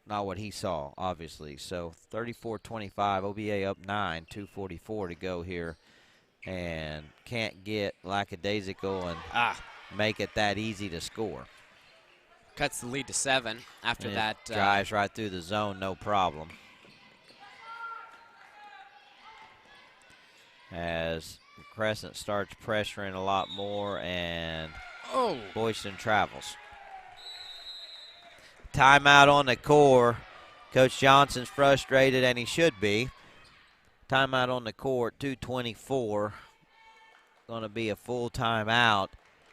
not what he saw, obviously. So 34-25, OBA up 9, 2:44 to go here. And can't get lackadaisical and make it that easy to score. Cuts the lead to 7 after that. Drives right through the zone, no problem. As Crescent starts pressuring a lot more, and Boyston travels. Timeout on the core. Coach Johnson's frustrated, and he should be. Timeout on the court, 2:24. Going to be a full timeout.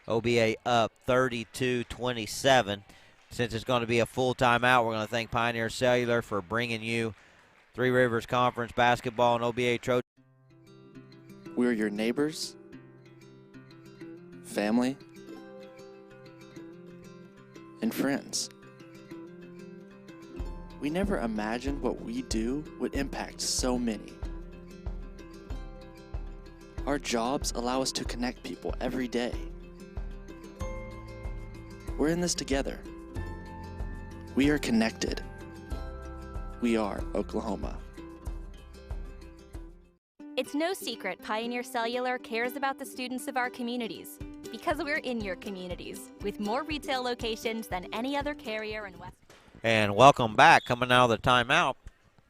OBA up 32-27. Since it's going to be a full timeout, we're going to thank Pioneer Cellular for bringing you Three Rivers Conference basketball and OBA Trojans. We're your neighbors, family, and friends. We never imagined what we do would impact so many. Our jobs allow us to connect people every day. We're in this together. We are connected. We are Oklahoma. It's no secret Pioneer Cellular cares about the students of our communities because we're in your communities with more retail locations than any other carrier in West. And welcome back. Coming out of the timeout,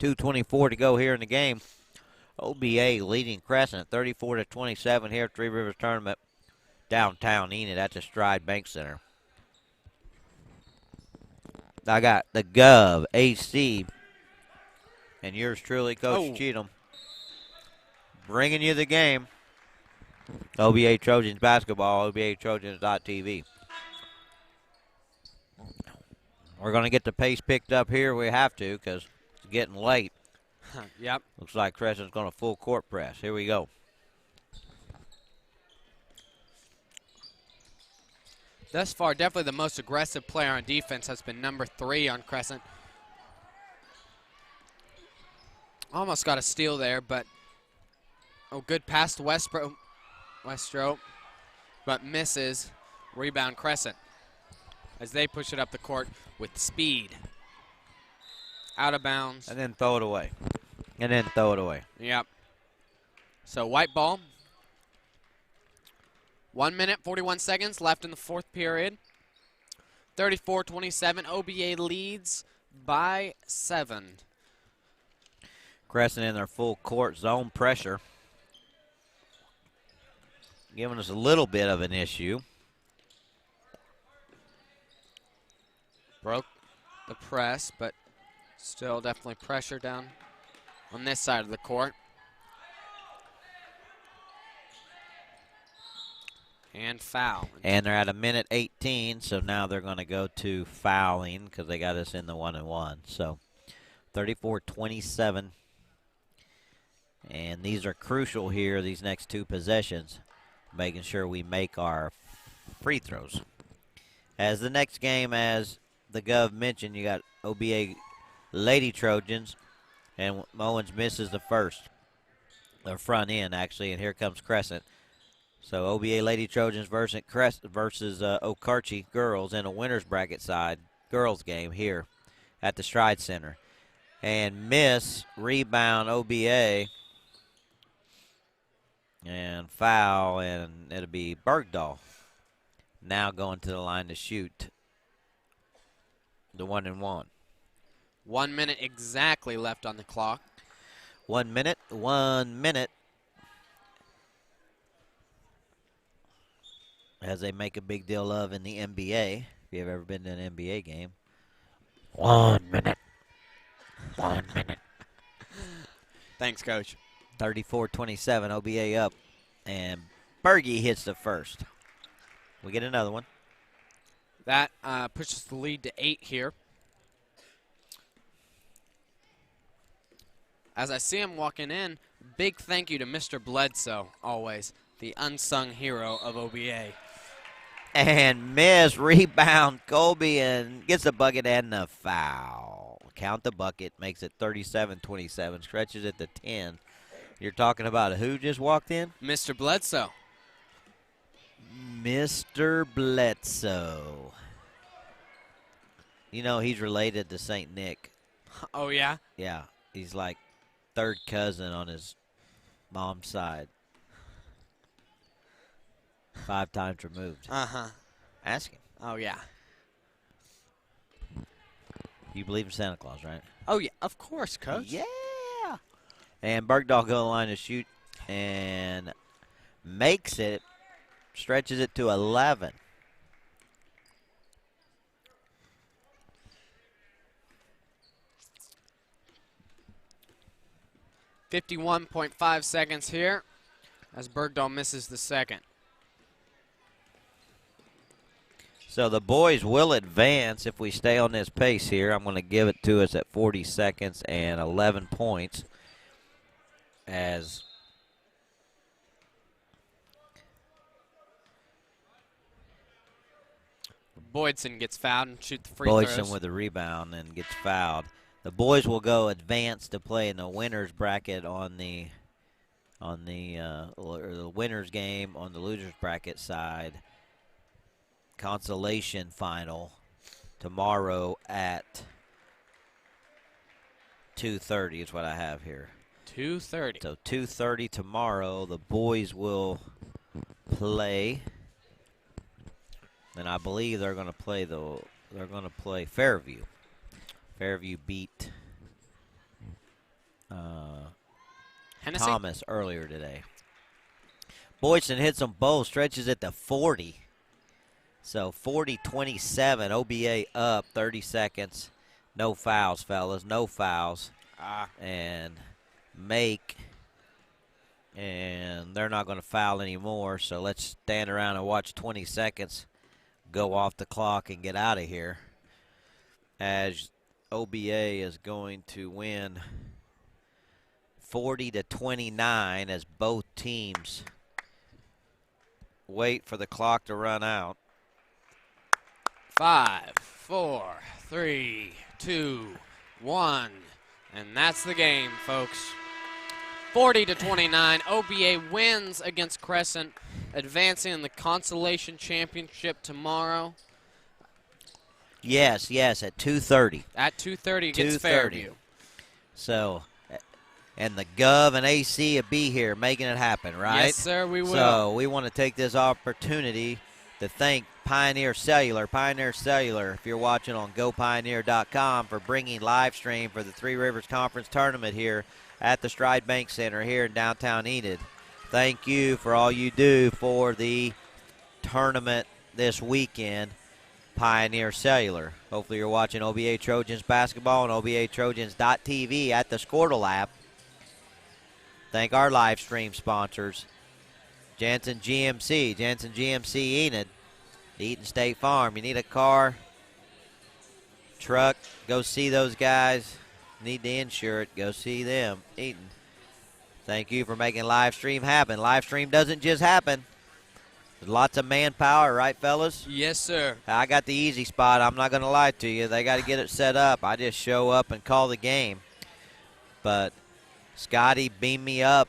2:24 to go here in the game. OBA leading Crescent 34-27 here at Three Rivers Tournament, downtown Enid at the Stride Bank Center. I got the Gov, AC, and yours truly, Coach Cheatham, bringing you the game. OBA Trojans basketball, OBATrojans.tv. We're going to get the pace picked up here. We have to because it's getting late. Yep. Looks like Crescent's going to full court press. Here we go. Thus far, definitely the most aggressive player on defense has been number 3 on Crescent. Almost got a steal there, but good pass to Westro, but misses. Rebound Crescent as they push it up the court with speed. Out of bounds. And then throw it away. And then throw it away. Yep. So white ball. 1 minute, 41 seconds left in the fourth period. 34-27, OBA leads by 7. Crescent in their full court zone pressure. Giving us a little bit of an issue. Broke the press, but still definitely pressure down on this side of the court. And foul. And they're at a minute 18, so now they're going to go to fouling because they got us in the 1-and-1. So 34-27. And these are crucial here, these next 2 possessions, making sure we make our free throws. As the next game, as the Gov mentioned, you got OBA Lady Trojans, and Mullins misses the front end, actually, and here comes Crescent. So OBA Lady Trojans versus Okarche girls in a winner's bracket side girls game here at the Stride Center. And miss, rebound OBA, and foul, and it'll be Bergdahl now going to the line to shoot the 1-and-1. 1 minute exactly left on the clock. 1 minute, 1 minute. As they make a big deal of in the NBA, if you've ever been to an NBA game. 1 minute. 1 minute. Thanks, Coach. 34-27, OBA up. And Berge hits the first. We get another one. That pushes the lead to 8 here. As I see him walking in, big thank you to Mr. Bledsoe, always, the unsung hero of OBA. And miss, rebound, Colby, and gets the bucket and the foul. Count the bucket, makes it 37-27, stretches it to 10. You're talking about who just walked in? Mr. Bledsoe. Mr. Bledsoe. You know, he's related to St. Nick. Oh, yeah? Yeah, he's like third cousin on his mom's side. 5 times removed. Uh-huh. Ask him. Oh, yeah. You believe in Santa Claus, right? Oh, yeah, of course, Coach. Yeah. And Bergdahl go to the line to shoot and makes it, stretches it to 11. .5 seconds here as Bergdahl misses the second. So the boys will advance if we stay on this pace here. I'm going to give it to us at 40 seconds and 11 points as Boydson gets fouled and shoot the free Boydson throws. with the rebound and gets fouled. The boys will go advance to play in the winners bracket on the winners game on the losers bracket side. Consolation final tomorrow at 2:30 is what I have here. 2:30. So 2:30 tomorrow, the boys will play, and I believe they're going to play Fairview. Fairview beat Hennessy? Thomas earlier today. Boydson hits them both, stretches it to 40. So 40-27, OBA up 30 seconds. No fouls, fellas, no fouls. And they're not going to foul anymore, so let's stand around and watch 20 seconds go off the clock and get out of here, as OBA is going to win 40-29 as both teams wait for the clock to run out. 5, 4, 3, 2, 1. And that's the game, folks. 40-29. OBA wins against Crescent, advancing in the Consolation Championship tomorrow. Yes, at 2:30. At 2:30 against 2:30. Fairview. So, and the Gov and AC will be here making it happen, right? Yes, sir, we will. So we want to take this opportunity to thank Pioneer Cellular. Pioneer Cellular, if you're watching on GoPioneer.com, for bringing live stream for the Three Rivers Conference Tournament here at the Stride Bank Center here in downtown Enid. Thank you for all you do for the tournament this weekend, Pioneer Cellular. Hopefully you're watching OBA Trojans basketball on OBATrojans.tv at the Squirtle app. Thank our live stream sponsors, Jansen GMC Enid, Eaton State Farm. You need a car, truck, go see those guys. Need to insure it, go see them. Eaton. Thank you for making live stream happen. Live stream doesn't just happen. There's lots of manpower, right, fellas? Yes, sir. I got the easy spot. I'm not going to lie to you. They got to get it set up. I just show up and call the game. But Scotty beamed me up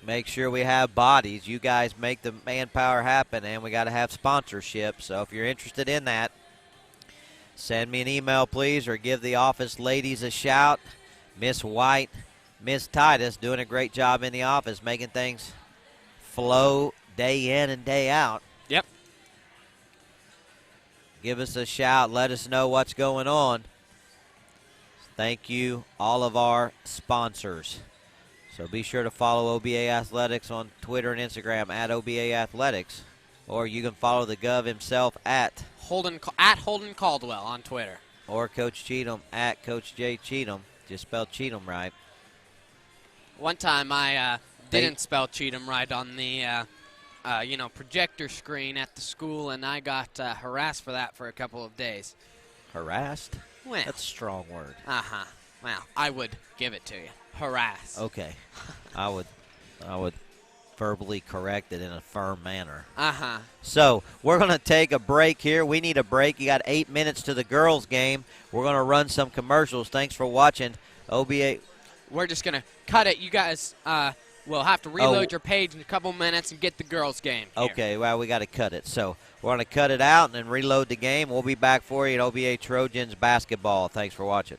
make sure we have bodies. You guys make the manpower happen, and we got to have sponsorship. So if you're interested in that, send me an email, please, or give the office ladies a shout. Miss White, Miss Titus doing a great job in the office, making things flow day in and day out. Yep. Give us a shout. Let us know what's going on. Thank you, all of our sponsors. So be sure to follow OBA Athletics on Twitter and Instagram at OBA Athletics. Or you can follow the Gov himself at Holden Caldwell on Twitter. Or Coach Cheatham at Coach J. Cheatham. Just spelled Cheatham right. One time I didn't spell Cheatham right on the projector screen at the school, and I got harassed for that for a couple of days. Harassed? Well, that's a strong word. Uh-huh. Well, I would give it to you. Harass. Okay. I would verbally correct it in a firm manner. Uh-huh. So we're going to take a break here. We need a break. You got 8 minutes to the girls' game. We're going to run some commercials. Thanks for watching OBA. We're just going to cut it. You guys will have to reload your page in a couple minutes and get the girls' game here. Okay, well, we got to cut it. So we're going to cut it out and then reload the game. We'll be back for you at OBA Trojans basketball. Thanks for watching.